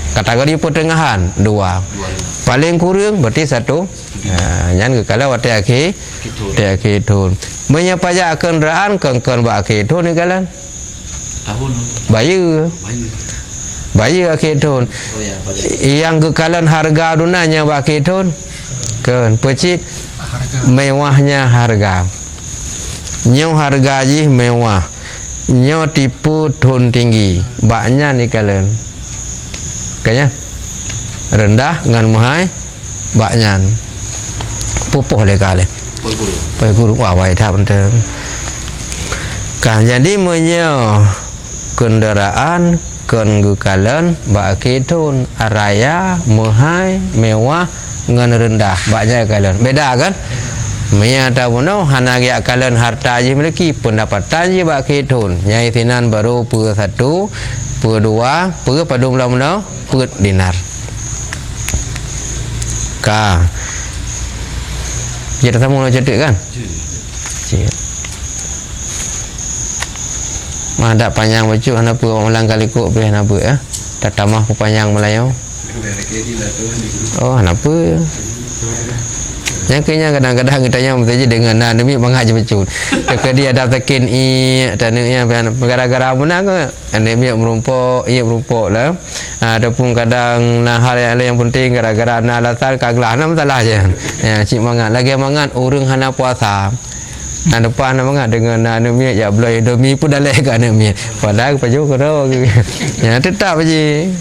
Kategori pertengahan 2. Paling kurang berarti 1. Yang kalau waktu akhir tahun. Menyapajak kenderaan kengken bak akhir tahun ni kalian. Tahun. Bayar akhir tahun. Yang kekalian harga dunanya bak akhir tahun. Kan pecik mewahnya harga. Nyo harga ji mewah. Nyo tipu tahun tinggi. Baknya ni kalian. Kayaknya rendah dengan mahal baknya pupuh lekale pai guru wah wai tha penting kan. Jadi menyo kendaraan kan gukalan bak kitun araya mahal mewah dengan rendah baknya kalian beda kan. Menya tahu no hana ya kalian harta je miliki pendapatan je bak kitun nyai tinan baru per 1 per 2 per pada mula-mula per dinar. Ka. Kita tamu nak cetek kan? Cik. Ada panjang baju kenapa ulang kali kok boleh nak buat ya? Tak tamah panjang Melayu. Oh, kenapa? Yang kena kadang-kadang kita yang mesti dengan demi menghaji becut. Jika dia ada tekin dan ia gara-gara mana ke? Demi merumpok, ia merumpok lah. Adapun kadang hal yang penting gara-gara alasan kaglah nama salah je. Ya, cik mangat lagi mangat orang hana puasa. Depan mangat dengan demi ya belai demi pun dah lek kan demi. Padahal paju kero. Ya tetap je.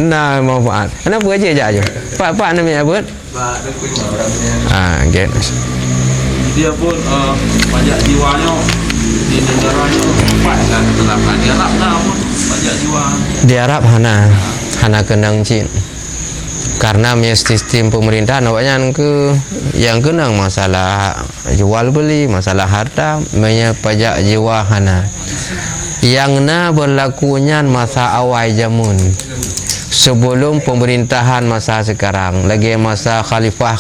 Nah, manfaat. Kenapa aja je? Pak demi apa? Get. Dia pun pajak jiwanya di negaranya kan terapkan di Arab dah pun pajak jiwa. Di Arab hana kenang cin. Karena sistem pemerintahan awaknya yang kenang masalah jual beli, masalah harta, pajak jiwa hana. Yang berlakunya masa awal jamun. Sebelum pemerintahan masa sekarang, lagi masa khalifah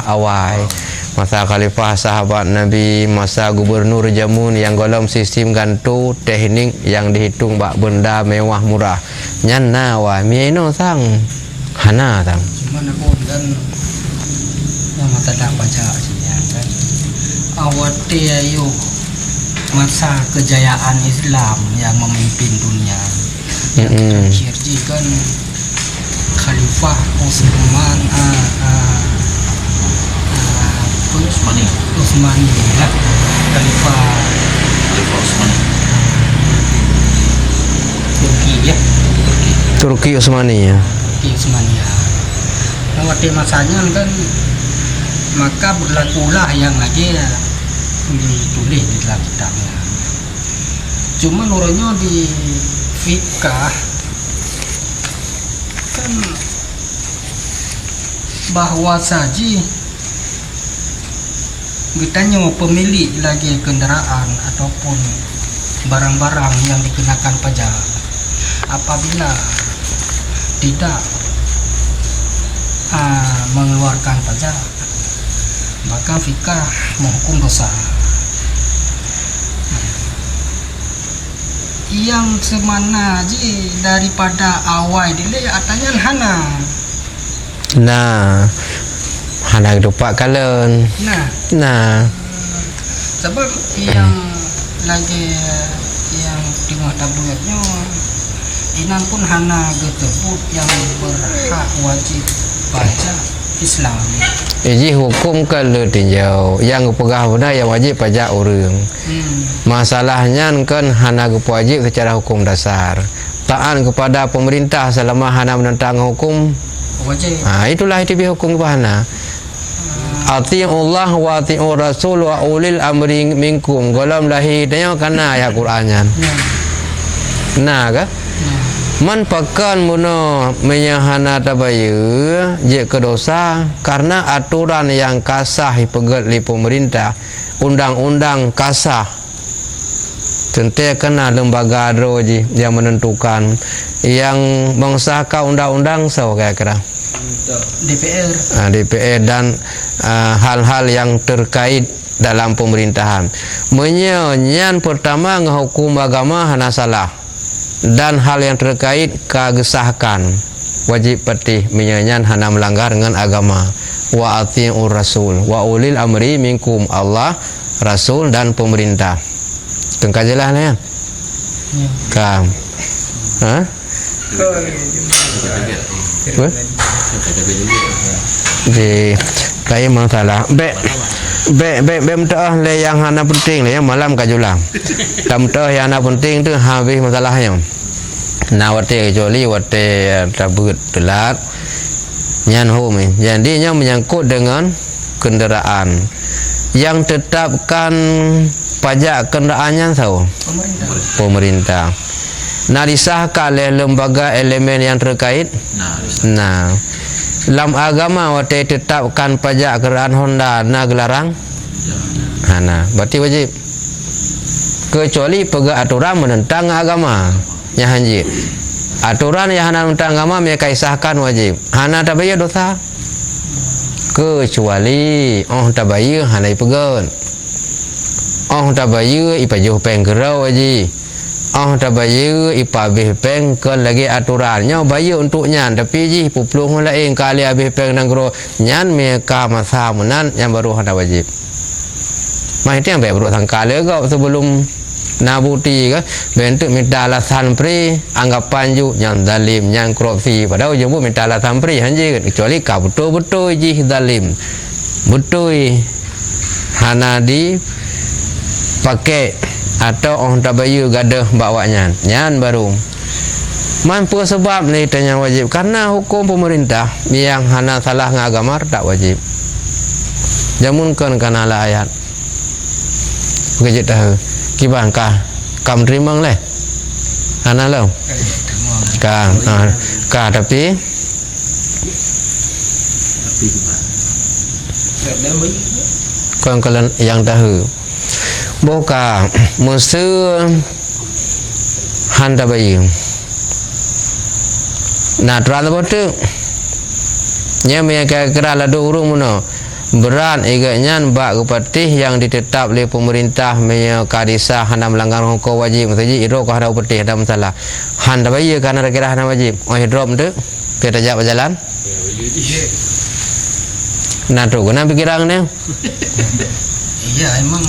awal, masa khalifah sahabat Nabi, masa gubernur jamun yang golong sistem gantu teknik yang dihitung bak benda mewah murah. Nyana wa mieno sang hana sang. Mana pun kan yang mata dak baca kan. Awat dia yuk masa kejayaan Islam yang memimpin dunia. Yang terakhir kan Khalifah Utsman Utsmani ya. Khalifah Utsmani Turki ya. Turki Utsmani ya. Turki Utsmani ya. Nah, waktu masanya kan maka berlakulah yang lagi ditulis di dalam kitabnya. Cuma nurunnya di fikah kan bahwa saji ditanya pemilik lagi kendaraan ataupun barang-barang yang dikenakan pajak apabila tidak mengeluarkan pajak, maka fikah menghukum dosa. Yang semana ji daripada awal dile atanya hana. Nah, hana dupak kalen. Nah. Sebab yang lagi yang tengah tabungannya inan pun hana gesebut yang berhak wajib pajak Islam. Jadi hukum kalau tinjau yang pegah benar yang wajib pajak orang. Masalahnya kan hana wajib secara hukum dasar. Taat kepada pemerintah selama hana menentang hukum wajib. Itulah itu hukum hana. Ati'ullah wa ati'ur rasul wa ulil amri minkum. Golam lahi tanya kana ayat Qurannya. Nah ke? Man pakan muno menyahana tabayu je kedosa karena aturan yang kasah pegat li pemerintah, undang-undang kasah. Tentu kena lembaga roji yang menentukan, yang mengesahkan undang-undang so kira-kira DPR. DPR dan hal-hal yang terkait dalam pemerintahan. Menyanyian pertama ngehukum agama hana salah. Dan hal yang terkait kegesahkan wajib patih menyanyian hana melanggar dengan agama. Wa ati'ur rasul wa ulil amri minkum, Allah, Rasul dan pemerintah. Tengkajelah ya. Kam. Ha? Di kayak masalah. Be mentah le yang hana penting le yang malam kajulang. Tam tah yang hana penting tu habis masalahnya. Nah wate kecuali wate tabut telat nyan home. Jadinya menyangkut dengan kenderaan yang tetapkan pajak kenderaannya tahu pemerintah. Nah disahkan oleh lembaga elemen yang terkait. Nah dalam agama wate tetapkan pajak kenderaan Honda na gelarang hana berarti wajib kecuali pega aturan menentang agama nya hanji aturan yang hana menentang agama mereka isahkan wajib hana tabaya dosa kecuali tabaya hana ipegan tabaya ipajuh penggerau wajib tabaya ipabih peng ke lagi aturannya bayar untuk nyan tapi ji puplung lain kali habis peng nanggro nyan mereka masa menan yang baru ada wajib mah itu yang baru sangkala kau sebelum nabuti ke bentuk minta alasan pri anggapan ju yang zalim yang korupsi padahal ujung minta alasan pri hanya kecuali kau betul-betul ji zalim betul hana di pakai atau orang tabayu gadah bawanya nyan baru mampu sebab ni tanya wajib karena hukum pemerintah yang hana salah ngagama tak wajib jamunkan kana la ayat kejit tahu kibangkah kam terima leh hana lo ka tapi kalian yang tahu boka musuh handa bayi nah terlalu betul nya mereka kira ladu urung muno berat iganya bak kupatih yang ditetap oleh pemerintah meya kadisa handa melanggar hukum wajib saja iro ko handa upatih ada masalah handa bayi karena kira handa wajib drop tu kita jak berjalan nah tu guna pikiran ni iya emang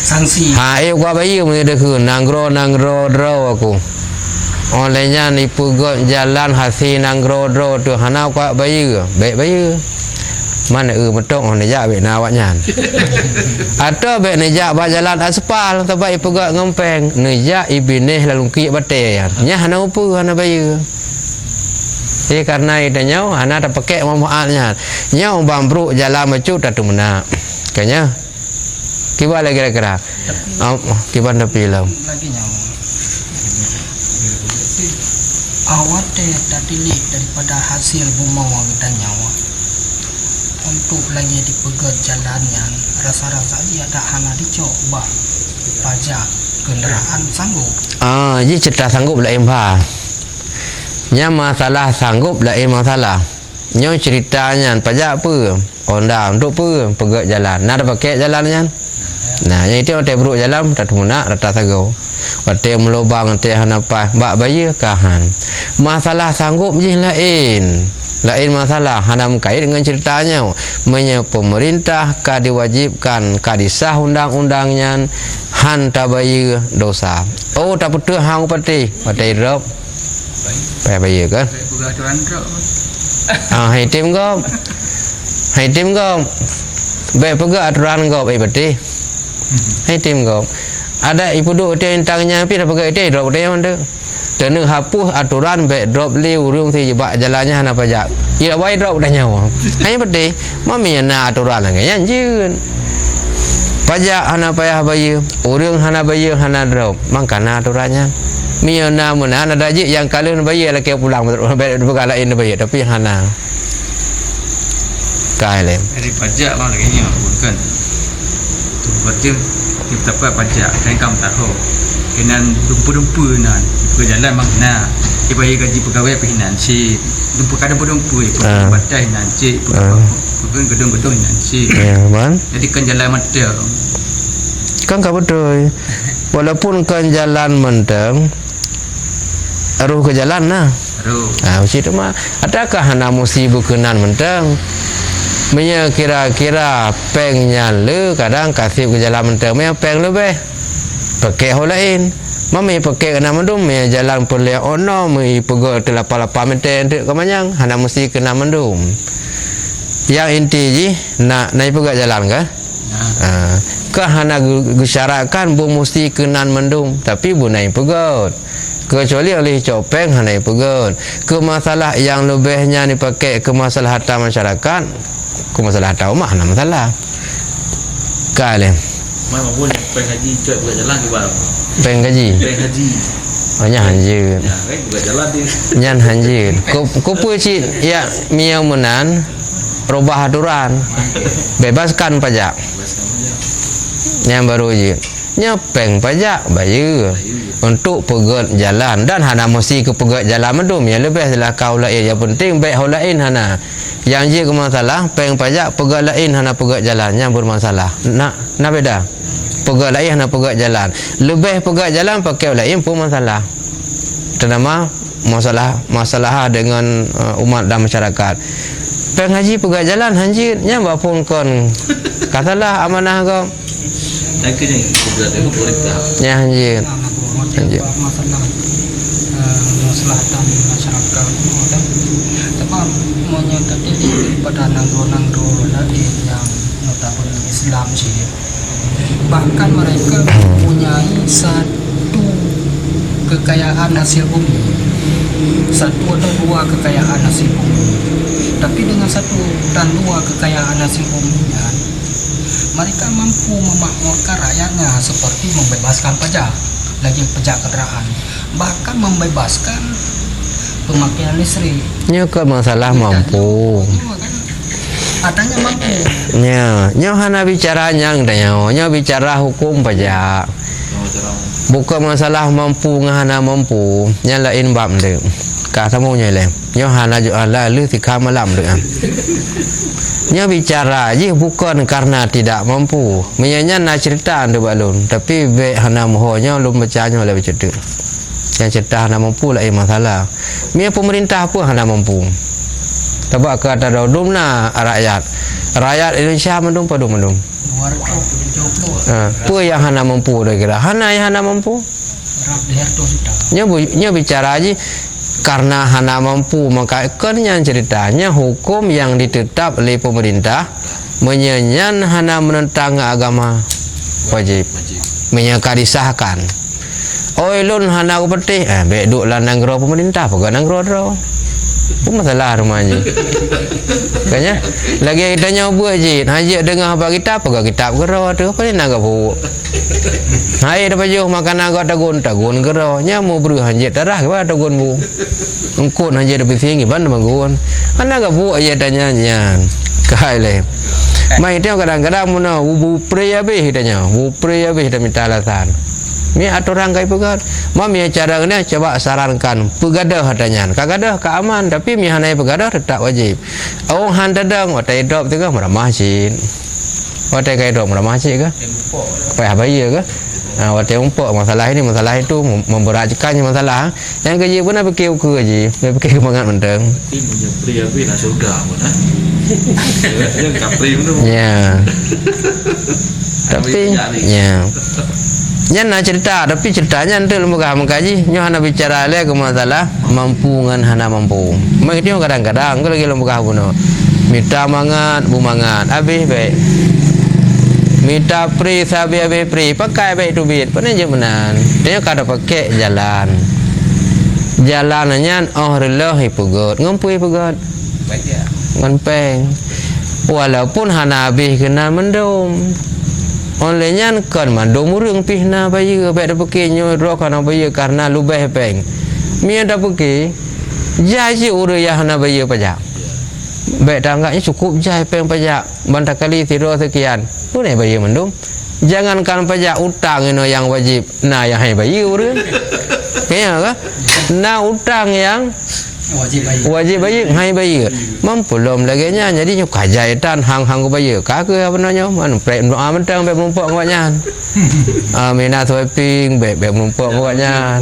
sanksi gua bayi mulai dek nanggro draw aku olehnya ni pugot jalan hasil nanggro draw tu hana gua bayi baik bayi mana betul on nejak baik nawaknya atau baik nejak ba jalan aspal tapi pugot ngempeng nejak ibineh lalu ki bate nya hana upu hana bayi karena itanya hana tak pakai manfaatnya nya bambruk jalan macu tak tu mana kayaknya kiba lagi kira-kira kiba tapi lah lagi nyawa awat tadi daripada hasil bumawa kita nyawa untuk lagi dipegat jalannya rasa-rasa dia ada hana dicoba pajak kendaraan sanggup jadi cerita sanggup lah impa nya masalah sanggup lah masalah nyo ceritanya pajak apa onda untuk apa pegak jalan nak ada pakai jalannya nah yang itu ada buruk jalan tak munak rata sago wate melobang teh apa bak bayi kahan masalah sanggup je lain masalah hanam kait dengan ceritanya pemerintah ka diwajibkan ka disah undang-undangnya han tabayi dosa oh tak betul hang pati wate drop bayi kan hai tim gom be pega aturan gom pati hai tim gom ada ibu duk dia intangnya pi dah pega dia drop dia mana tenu hapus aturan be drop liu urung si jebak jalannya hana pajak ia wai drop dah nyawa hai pati mami na aturan lagi yan jeun pajak hana payah bayi urung hana bayi hana drop mangkana aturannya miana mana ada je yang kalian bayar lagi pulang bukan lain bayar tapi hana kailem dari pajak bang lagi bukan tu berarti kita dapat pajak dan kamu tahu kena dumpu nan berjalan makna dibayar gaji pegawai finansi dumpu kadang dumpu batai nanti gedung-gedung nanti jadi kan jalan mata kan kau betul walaupun kan jalan menteng aruh ke jalan nah mesti tu mah adakah hana musibah kenan menteng menya kira-kira pengnya le kadang kasih ke jalan menteng menya peng lebih pakai hal lain mami pakai kena mendum menya jalan perliak ono mei pegol telapa-lapa menten ke manyang hana mesti kena mendum yang inti ji nak naik pegak jalan ke hana gusyarakan bu mesti kenan mendum tapi bu naik pegot kecuali oleh copeng hana pegot ke masalah yang lebihnya dipakai ke maslahatan masyarakat ke maslahatan umat hana masalah kalian mai pun peng haji cuak buat jalan ke bang peng haji banyak hanjir ya kan buat jalan dia nyan hanjir ku puji ya miau menan robah aturan bebaskan pajak yang baru je nyepeng pajak bayar untuk pegat jalan dan hana mesti ke pegat jalan mendum yang lebih adalah kau lain yang penting baik hau lain hana yang je ke masalah peng pajak pegat lain hana pegat jalan yang bermasalah nak beda pegat lain hana pegat jalan lebih pegat jalan pakai lain pun masalah ternama masalah dengan umat dan masyarakat peng haji pegat jalan hanjir nya bapun kon katalah amanah kau akhirnya keberat itu pemerintah ya hanjir masalahatan masyarakat dan tapi maunya tadi pada nangro lagi yang notabene Islam sih bahkan mereka mempunyai satu kekayaan hasil bumi satu atau dua kekayaan hasil bumi tapi dengan satu dan dua kekayaan hasil buminya mereka mampu memakmurkan rakyatnya seperti membebaskan pajak lagi pajak kendaraan bahkan membebaskan pemakaian listrik ke masalah mampu adanya mampu nya hana bicara nyang nya bicara hukum pajak bukan masalah mampu ngahana mampu nya lain bab dek ka samunya le nya hana ala lu sikha malam dek nya bicara je bukan karena tidak mampu menyanya nak cerita anda balun tapi be hana mohonya lum bacanya oleh bercerita yang cerita hana mampu lain masalah mia pemerintah pun hana mampu sebab kata dom na rakyat Indonesia mendum padum apa yang hana mampu dah kira hana yang hana mampu nya bicara je karena hana mampu maka kerana ceritanya hukum yang ditetap oleh pemerintah menyanyian hana menentang agama wajib menyaka disahkan oilun hana upeti beduk lah nanggro pemerintah pegak nanggro draw itu masalah rumahnya kayaknya lagi kita nyoba je haji dengar apa kita pegak kitab gero tu apa ni naga bu hai dapat jauh makan naga tagun gero nya mau beri haji darah ke tagun bu engkau haji dapat tinggi ban bangun kan naga bu aja tanya nya kai le mai tengok kadang-kadang mana bu pre habis tanya bu pre habis dah minta alasan Mi aturan kai pegat. Ma mi cara ni coba sarankan pegadah hatanya. Kagadah ka aman tapi mi hanai pegadah tetap wajib. Orang han dadang watai dop tu ke murah masjid. Watai kai dop murah masjid ke? Payah bayar ke? Watai umpuk masalah ini masalah itu memberatkannya masalah. Yang kerja pun nak fikir ke je. Fikir kemangat menteng. Tapi punya pria tapi nak surga pun Yang kapri tu. Ya. Tapi ya. Yang nak cerita tapi ceritanya nanti lembaga mengkaji nyo hana bicara le ke masalah mampu ngan hana mampu. Mak dia kadang-kadang kalau lagi lembaga puno. Minta mangat, bu mangat. Habis baik. Minta free sabi habis free pakai baik duit. Pun je benar. Dia kada pakai jalan. Jalannya Allah ipugot, ngempui ipugot. Baik ya. Nganpeng. Walaupun hana habis kena mendom. Olehnya kan mandom urang pihna bayi baik dah pakai nyo ro kana bayi karena lubeh peng. Mi dah pakai jaji urang yang hana bayi pajak. Baik tangganya cukup jai peng pajak. Bantak kali tidur sekian. Tu ni bayi mendom. Jangankan pajak utang ino yang wajib. Nah yang hai bayi urang. Kaya ke? Nah utang yang wajib bayar hai bayar mampu lom lagi nya jadi nyu kajaitan hang-hang ko bayar kake apa nanya man prek doa mentang be menumpuk ngawanya mina swiping be menumpuk ngawanya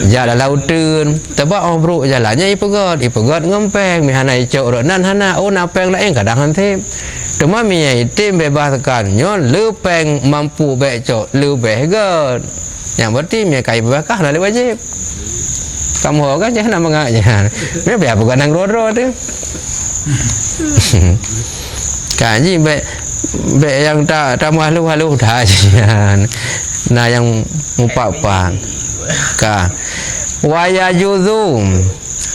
ja lautun tebak obruk jalannya ipegot ngempeng mi hana icok ronan hana napeng lain kadang hantip cuma mi itim bebaskan nyo lepeng mampu be cok lebih god yang berarti mi kai bakah lah wajib kamu kan jangan mengajak. Ni biar bukan nang roro tu. Kaji be yang tak halu dah jian. Nah yang mupak-pak. Ka waya juzum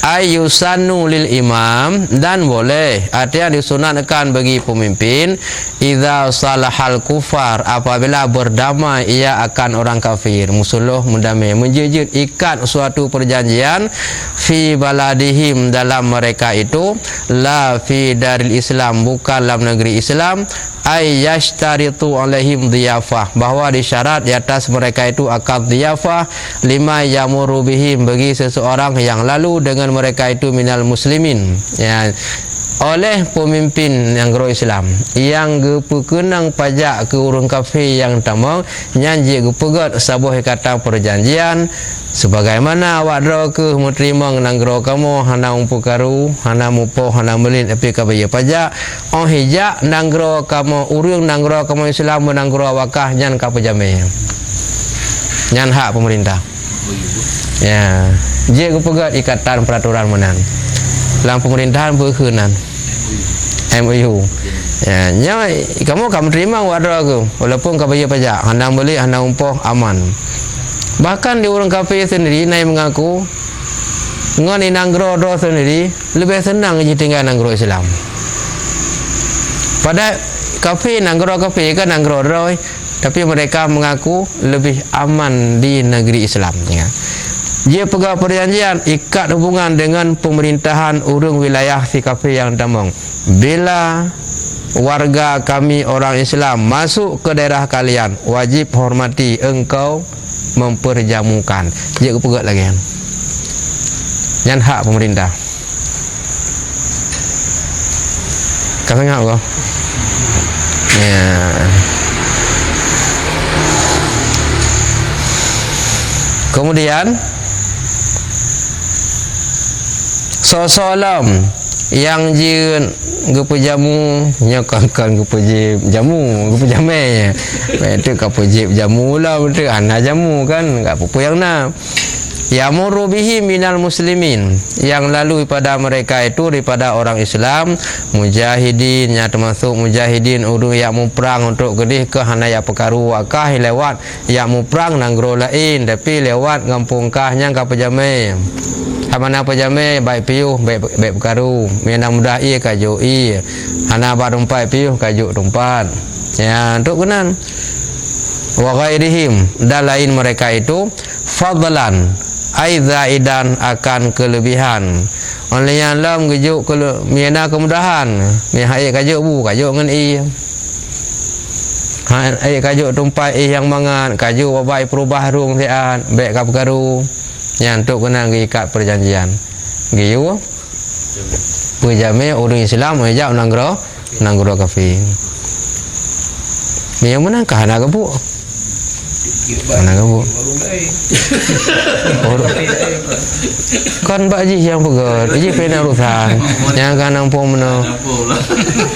ayusanu lil imam dan boleh artinya disunatkan bagi pemimpin idza salahal kufar apabila berdamai ia akan orang kafir musuluh mendamai menjejit ikat suatu perjanjian fi baladihim dalam mereka itu la fi daril Islam bukan dalam negeri Islam ay yashtaritu alaihim dhiyafah bahwa disyarat di atas mereka itu akad dhiyafah lima yamuru bihim bagi seseorang yang lalu dengan mereka itu minal muslimin ya oleh pemimpin yang gero Islam yang gepekenang pajak ke urang kafir yang tamang nyanji gepegat sabuh ikatan perjanjian sebagaimana awak dro ke menerima nang gero kamu hana umpu karu hana mupo hana melin tapi ka bayar pajak oh hijak nang gero kamu urang nang gero kamu Islam nang gero wakah nyan ka pejame nyan hak pemerintah ya je gepegat ikatan peraturan menang dalam pemerintahan berkenan MOU ya nya kamu terima wadra ke walaupun kau bayar pajak handang beli handang umpoh aman bahkan di orang kafir sendiri naik mengaku ngoni nanggro do sendiri lebih senang je tinggal nanggro Islam pada kafir nanggro kafir kan nanggro do tapi mereka mengaku lebih aman di negeri Islam ya. Dia pegang perjanjian ikat hubungan dengan pemerintahan urang wilayah si kafir yang tamang. Bila warga kami orang Islam masuk ke daerah kalian, wajib hormati engkau memperjamukan. Dia pegang lagi kan. Yang hak pemerintah. Kau tengok kau. Ya. Kemudian sosolam yang jin gepejamu nyakankan gepejamu gepejame betul gepejib jamu lah betul ana jamu kan enggak apa yang nak yamuru bihi minal muslimin yang lalu pada mereka itu daripada orang Islam mujahidin yang termasuk mujahidin urung yang perang untuk gedih ke hanaya pekaru wakah lewat yang perang nanggro lain tapi lewat kampung kahnya ka pejame mana pejame baik piuh baik pekaru mina mudah ia kaju i hana barumpai piuh kaju rumpat ya untuk kenan wa ghairihim dan lain mereka itu fadlan aizaidan akan kelebihan oleh yang lam gejuk mina kemudahan mi hai kajuk bu kajuk ngan i kajuk tumpai yang mangan kajuk babai perubah rung sian bek kap karu yang tuk kena ikat perjanjian giu pejame orang Islam ajak nanggro kafir ni yang mana kah nak bu mana bu kan Pak Haji yang pegat Haji pena urusan yang kan nampung mana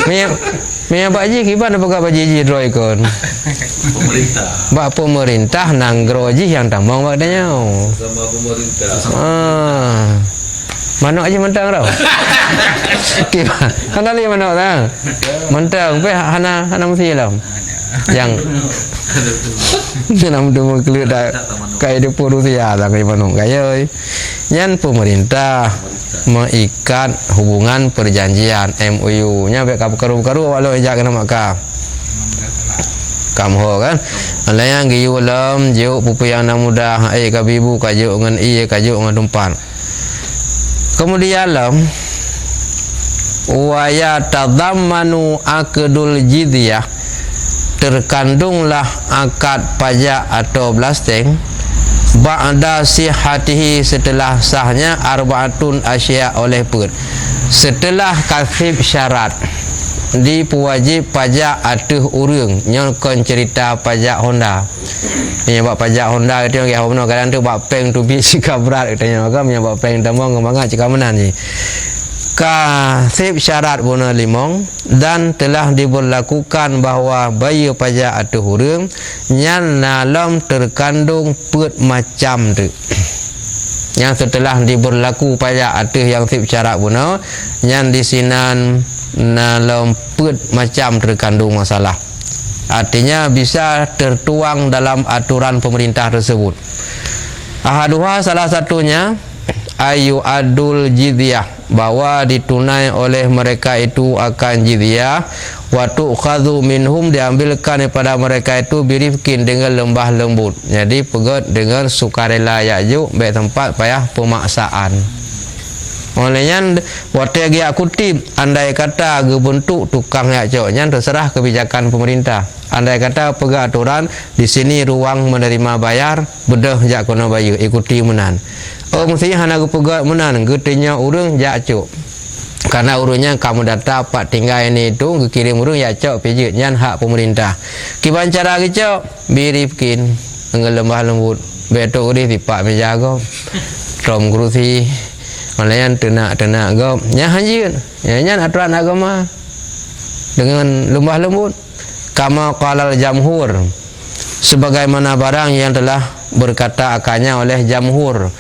Mia Pak Haji kiban apa Pak Haji droi kon Pemerintah Pak pemerintah nanggro Haji yang tambang waktunya sama pemerintah. Manok aja mentang tau. Kiban kan ali manok tang mentang pe hana mesti lah yang nam demo kelut dah kai de Rusia lah kai manok kai nyan pemerintah mengikat hubungan perjanjian MOU nya be karu walau ajak kena maka kamho kan alayang giyu lam juk pupu yang nak mudah kabibu kajuk ngan kajuk ngan tumpan kemudian lam wa ya tadammanu aqdul jizyah terkandunglah akad pajak atau blasteng ba'da sihatihi setelah sahnya arbaatun asya oleh put setelah kasib syarat di pewajib pajak atuh urang nyokon cerita pajak Honda ni buat pajak Honda itu yang kita kadang tu buat peng tu bisi kabrat katanya maka yang buat peng tambang kemangat cakap menan ni kasib syarat bona limong dan telah diberlakukan bahawa bayar pajak atuh urang nyan dalam terkandung put macam tu yang setelah diberlaku pajak atuh yang sib syarat bona nyan disinan dalam put macam terkandung masalah artinya bisa tertuang dalam aturan pemerintah tersebut ahaduha salah satunya ayu adul jizyah bahwa ditunai oleh mereka itu akan jizyah wa tu'khadhu minhum diambilkan daripada mereka itu birifkin dengan lembah lembut jadi pegat dengan sukarela yakjuk baik tempat payah pemaksaan olehnya waktu dia kutip andai kata bentuk tukang yakjoknya terserah kebijakan pemerintah andai kata pegak aturan di sini ruang menerima bayar bedah jak kono bayar ikuti menan mesti hana pegat menan getenya urang jakcok karena urungnya kamu data pak tinggal ini itu kirim urang yakcok pijit nyan hak pemerintah kiban cara gicok birifkin dengan lembah lembut beto uri tipak menjaga rom kerusi malayan tenak go nya hanjin nya aturan agama dengan lembah lembut kama qalal jamhur sebagaimana barang yang telah berkata akannya oleh jamhur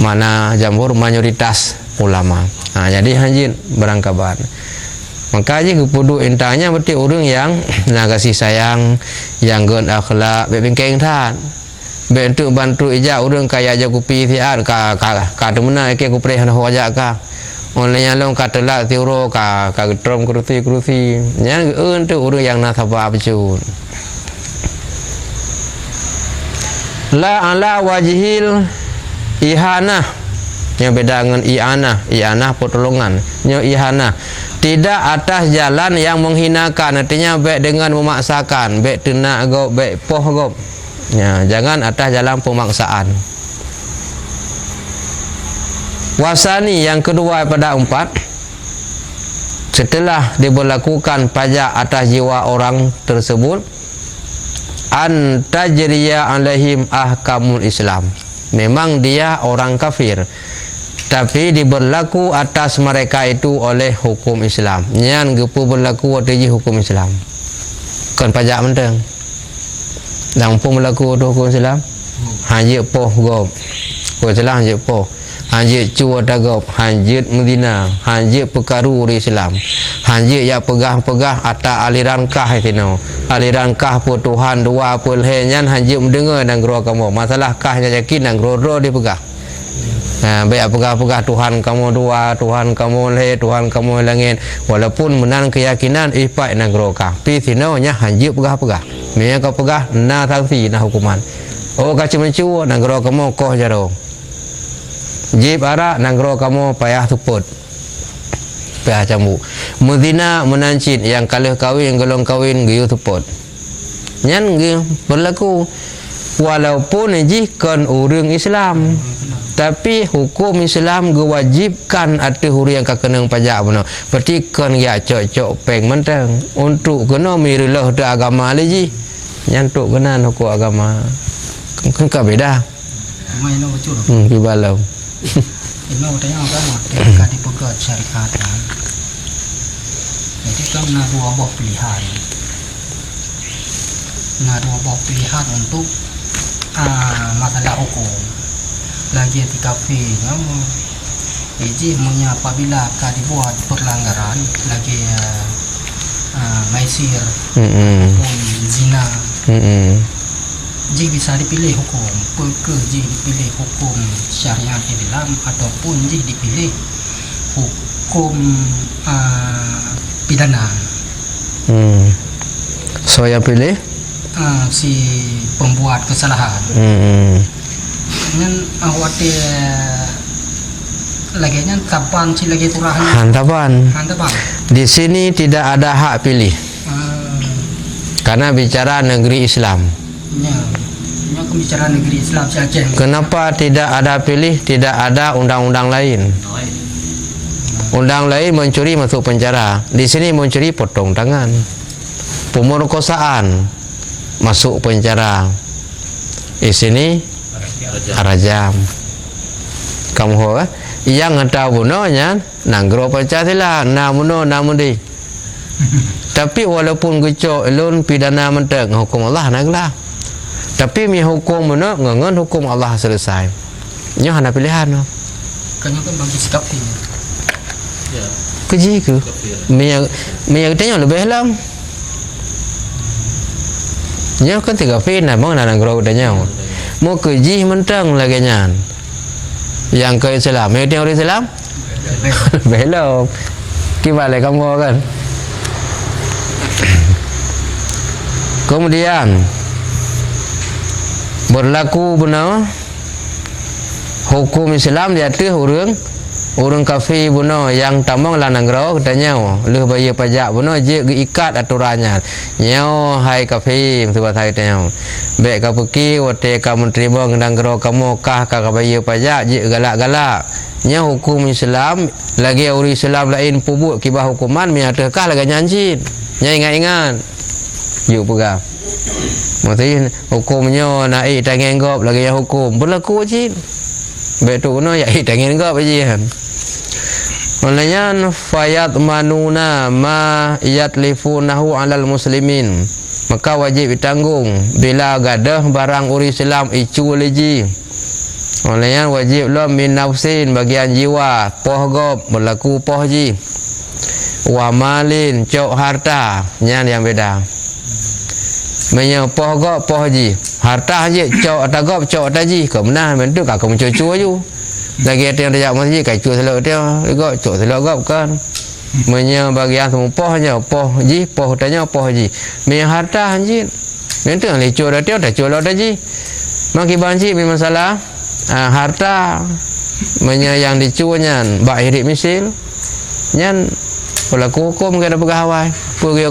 mana jamhur mayoritas ulama jadi hanjin berangkaban maka aja kepudu intanya berarti orang yang nak kasih sayang yang gen akhlak bebengkeng tan bentuk bantu ija urang kaya aja kupi siar ka demena ke kupre hana hoja ka oleh yang long katela tiuro ka getrom kerusi nya untuk urang yang nasaba becut la ala wajhil ihanah yang beda dengan ianah pertolongan nya ihanah tidak atas jalan yang menghinakan artinya baik dengan memaksakan baik tenak go baik poh go ya, jangan atas jalan pemaksaan. Wasani yang kedua pada 4 setelah diberlakukan pajak atas jiwa orang tersebut an tajriya alaihim ahkamul Islam memang dia orang kafir tapi diberlaku atas mereka itu oleh hukum Islam nyan gepu berlaku waktu hukum Islam kan pajak menteng lampung berlaku hukum Islam hanjit poh gop hukum Islam hanjit poh hanjit cua dagop hanjit Medina hanjit perkaru di Islam hanjit ya pegah-pegah atas aliran kah itino aliran kah pu Tuhan dua pun henyan hanjit mendengar dan gero kamu masalah kahnya yakin dan gero dipegah baik pegah-pegah Tuhan kamu dua Tuhan kamu le Tuhan kamu langit walaupun menang keyakinan ipak dan gero kah pi sino nya hanjit pegah-pegah memang kau pegah na sanksi na hukuman oh kacu mencu dan gero kamu koh jaro jib arak nanggro kamu payah tuput pihak cambuk. Muzina menancit yang kalah kahwin golong kahwin giu tepot. Nyan giu berlaku walaupun jikon orang Islam. Tapi hukum Islam gewajibkan ada huri yang kakenang pajak benar. Berarti kan ya cok peng mentang untuk kena mirilah de agama lagi. Nyantuk kena hukum agama. Kan ka beda. Mai no bocor. Kibalau. Ino tanya agama ka dipegat syariat. Jadi kan na dua buah pilihan. Na dua buah pilihan untuk masalah hukum. Lagi di kafe jadi apabila akan dibuat pelanggaran lagi maisir maupun zina jika bisa dipilih hukum jika dipilih hukum syariat Islam ataupun jika dipilih hukum pidana. So yang pilih si pembuat kesalahan. Ngan awak lagi nya tapan si lagi turahan. Hantapan. Di sini tidak ada hak pilih. Karena bicara negeri Islam. Ya bicara negeri Islam saja. Kenapa tidak ada pilih? Tidak ada undang-undang lain. Undang lain mencuri masuk penjara. Di sini mencuri potong tangan. Pemerkosaan masuk penjara. Di sini rajam. Kamu ho yang tahu bunonya nanggro Pancasila namuno namudi. Tapi walaupun gecok elun pidana menteng hukum Allah naglah. Tapi mi hukum mana ngangan hukum Allah selesai. Nya hana pilihan no. Kanya kan bagi sikap ini. Ya. Keji ke? Mi tanya lebih lam. Nya kan tiga fina mau nanggro udanya. Mau keji mentang lagi nyan. Yang ke Islam, yang orang Islam belum. Gimana kamu kan? Kemudian berlaku benar hukum Islam di atas orang kafir benar yang tamang lanang rau katanya leh bayar pajak benar je ikat aturannya nyau hai kafir sebab hai tanya baik ka pergi wate ka menteri bang nang rau kamu kah ka bayar pajak je galak-galak nyau hukum Islam lagi orang Islam lain pubuk kibah hukuman mi adakah lagi nyanjit nyai ingat-ingat yuk pegang maksudnya hukumnya naik tangan gop lagi yang hukum berlaku wajib baik tu no ya tangan gop aja. Olehnya fayat manuna ma yatlifunahu alal muslimin, maka wajib ditanggung bila gadah barang uri Islam icu leji. Olehnya wajib lo min nafsin bagian jiwa poh gop berlaku poh ji wa malin cok harta nyan yang beda. Menyo poh gop poh ji harta je cok atagop cok taji kemenah mentu ka kamu cucu ju. Lagi ada yang dia masjid kacau selok dia juga cok selok gap kan menyo bagian semua pohnya poh ji poh tanya poh ji men harta anjir mentu lecur dia dah colok taji maki banci memang masalah harta menyo yang dicunya bak hidup misil nyan pelaku hukum kada pegawai pergi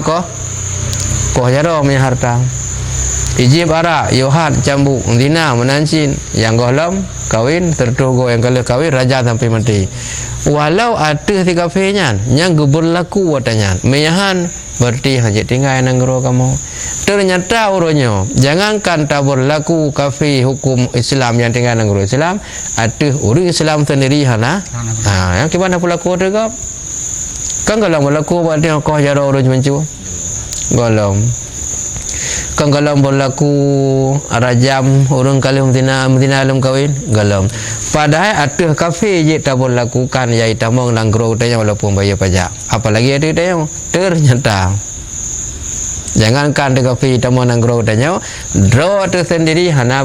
ko jaro men harta ijib ara yohat cambuk dina menancin yang golom kawin tertugo yang kalau kawin raja sampai mati walau ada tiga fenya yang berlaku watanya meyahan berarti hanya tinggal yang ngero kamu ternyata uronyo jangankan tak berlaku kafe hukum Islam yang tinggal ngero Islam ada orang Islam sendiri hana yang gimana berlaku juga kan kalau berlaku berarti kau jaro orang mencu golom kan kalau berlaku rajam orang kali mtina alam kawin galam padahal ada kafe je tak berlakukan yai tamang nanggro tanya walaupun bayar pajak apalagi ada tanya ternyata jangankan di kafe tamang nanggro tanya draw tersendiri hana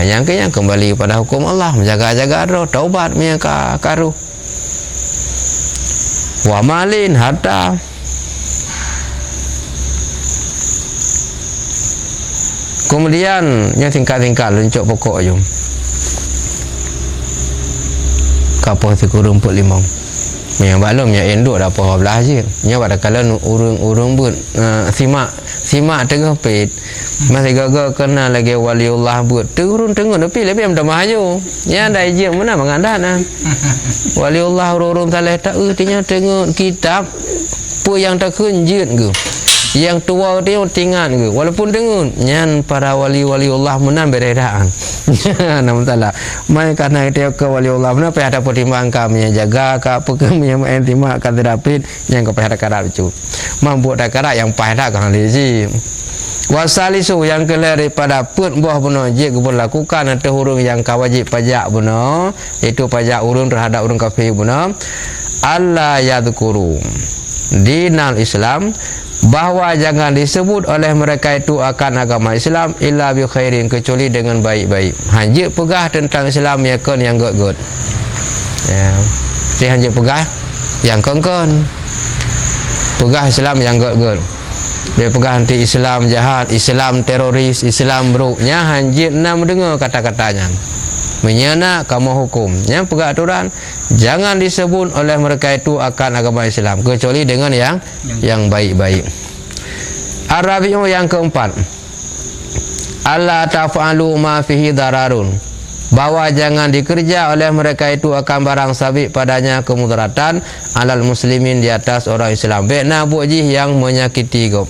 yang kembali pada hukum Allah menjaga-jaga draw taubat mereka karu wa malin harta. Kemudian yang tingkat-tingkat luncuk pokok jom. Kapal sekurang 45. yang balum yang enduk dah apa belah je nya pada kala urung but simak tengah pit masih gagal kenal lagi waliullah but turun tengok tapi lebih am maju nya ada je mana mengandan waliullah urung saleh tak tinya tengok kitab apa yang tak kunjut ke yang tua dia tinggal ke walaupun tengok nyan para waliullah menan beredaan nama salah mai karena dia ke waliullah mana pe ada pertimbang kami jaga ka apa ke yang intimak ka terapit yang ke pada karat itu mampu dak karat yang pada kang lezi wasalisu yang kelar daripada put buah benar je berlakukan atau hurung yang kawajib pajak benar itu pajak urun terhadap urun kafir benar alla yadhkuru dinal Islam bahawa jangan disebut oleh mereka itu akan agama Islam illa bi khairin kecuali dengan baik-baik. Hanya pegah tentang Islam ya kan yang good. Ya. Dia hanya pegah yang kon. Pegah Islam yang good. Dia pegah anti Islam jahat, Islam teroris, Islam buruknya hanya nak mendengar kata-katanya. Menyana kamu hukum. Yang pegah aturan jangan disebut oleh mereka itu akan agama Islam kecuali dengan yang baik-baik. Arabiu yang keempat. Allah taf'alu ma fihi dararun. Bahawa jangan dikerja oleh mereka itu akan barang sabit padanya kemudaratan alal muslimin di atas orang Islam. Bekna buji yang menyakiti gop.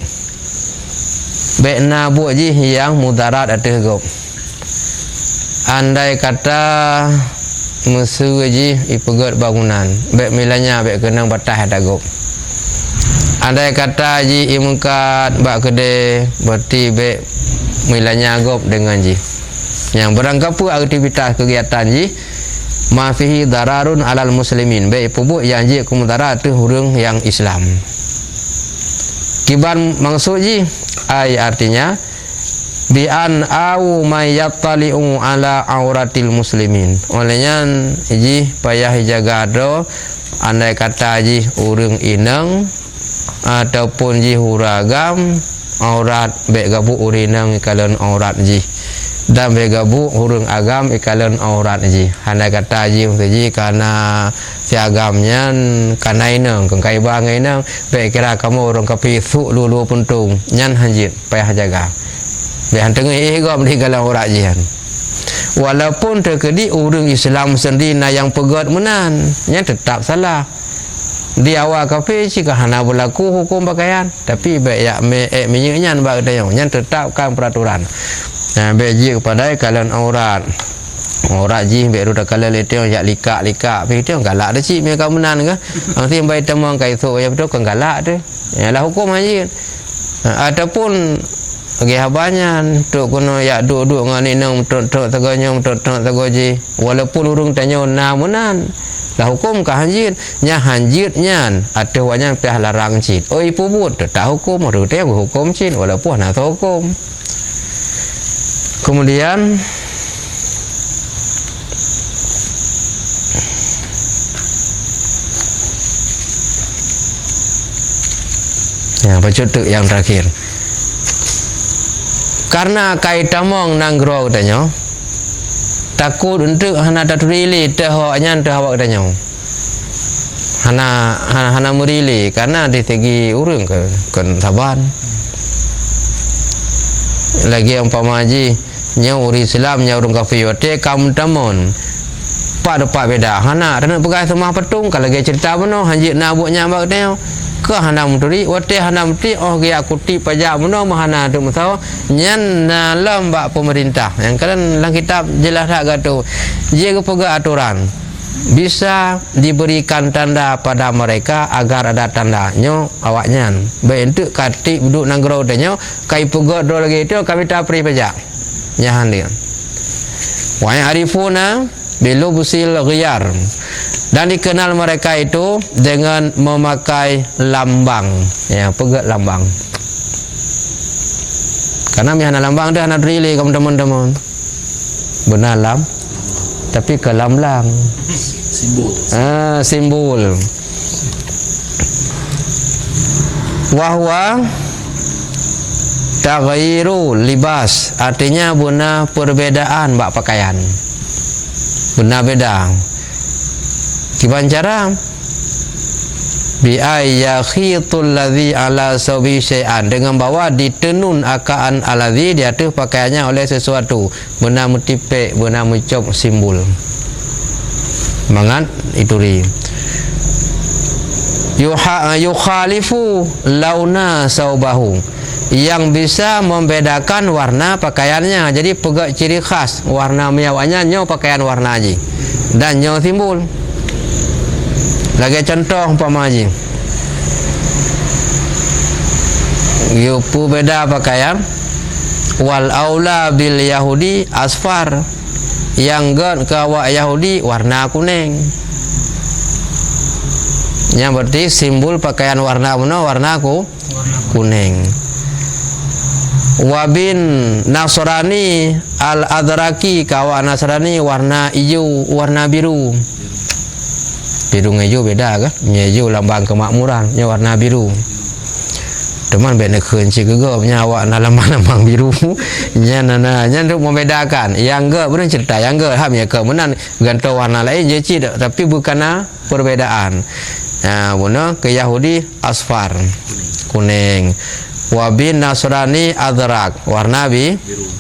Bekna buji yang mudarat atas gop. Andai kata musuh je ipegat bangunan bek milanya bek kenang batah dagop andai kata ji imungkat bak kedai berarti bek milanya gop dengan ji yang berangkapu aktivitas kegiatan ji mafihi dararun alal muslimin bek pubuk yang ji kumudarat tu hurung yang Islam kiban maksud ji ai artinya bi an au may yattali'u ala auratil muslimin olehnya ji payah jaga do andai kata ji urang inang ataupun ji huragam aurat bek gabu urinang ikalan aurat ji dan bek gabu hurung agam ikalan aurat ji andai kata ji untuk ji karena siagamnya karena inang kengkai bang inang bek kira kamu orang kapi su lulu puntung nyan hanjit payah jaga yang tengah ihram di galau orang jihan. Walaupun terkedi orang Islam sendiri yang pegat menan, yang tetap salah. Di awal kafir jika hana berlaku hukum pakaian, tapi baik ya menyenyan bak dayang, yang tetapkan peraturan. Nah, baik ji kepada kalian aurat. Aurat ji baik rudak kalian letih jak likak, tapi dia galak dah cik mereka menan ke. Nanti baik temang kai tu ya betul kan galak tu. Yalah hukum haji. Ataupun bagi habanyan tok kono ya duk-duk dengan ninang tok taganya tok tagaji walaupun urung tanya namunan lah hukum ka hanjit nya hanjit nyan ada wanya pih larang cit oi pubut tak hukum ru teh hukum cit walaupun nak hukum kemudian yang pecutuk yang terakhir karena kaitamong nanggro katanya takut untuk hana tatrili tehoknya tehok katanya hana merili karena di segi urang ke saban lagi umpama haji nya uri Islam nya urang kafir te kam tamon pak depak beda hana dan pegai semua petung kalau dia cerita beno hanjit nak buatnya bak teo ke hana muturi wate hana mutri oh dia kuti pajak beno mahana tu musau nyan dalam bak pemerintah yang kan dalam kitab jelas tak gato dia kepegang aturan bisa diberikan tanda pada mereka agar ada tandanya awaknya baik untuk katik duduk nanggro danyo kai pegat do lagi itu kami tak pri pajak nyahan dia wa arifuna bilubusil ghiyar dan dikenal mereka itu dengan memakai lambang ya pegat lambang karena mihana lambang dah nak relay kamu teman-teman benar lam tapi ke lambang simbol simbol wahwa taghayyiru libas artinya guna perbedaan bak pakaian benar beda kiban cara bi ayyakhitul ladzi ala sawi syai'an, dengan bawa ditenun akaan aladzi di atas pakaiannya oleh sesuatu bernama tipek, bernama cop, simbol mangat ituri. Yukhalifu launa saubahu, yang bisa membedakan warna pakaiannya. Jadi pegak ciri khas warna menyawanya nyo pakaian warna aji dan nyo simbol. Lagi contoh umpama haji, yupu beda pakaian. Wal aula bil Yahudi asfar, yang gen ke awak Yahudi warna kuning. Yang berarti simbol pakaian warna mana? Warna kuning. Wabin Nasrani al adraki, kawa Nasrani warna hijau, warna biru. Biru hijau beda kan? Hijau lambang kemakmuran, nya warna biru. Teman bena kunci gegap nya awak na lambang biru. Nya untuk membedakan. Yang ge benar cerita yang ge ham ya ke menan ganto warna lain je cid, tapi bukanlah perbedaan. Nah, benar ke Yahudi asfar, kuning. Wabil Nasrani adrak, warna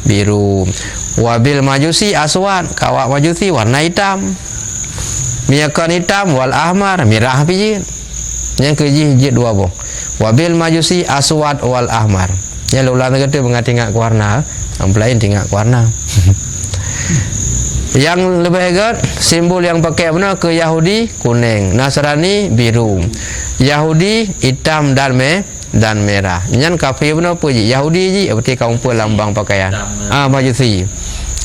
biru. Wabil Majusi aswad, kawak Majusi warna hitam. Miyakan hitam wal ahmar, merah biji. Yang keji dua boh. Wabil Majusi aswad wal ahmar. Yang lulan kata mengatingak warna, yang lain tingak warna. Yang lebih hebat, simbol yang pakai benar ke Yahudi kuning, Nasrani biru, Yahudi hitam dan merah. Yang kafir benar apa ji? Yahudi ji, berarti kaum pun lambang pakaian. Majusi.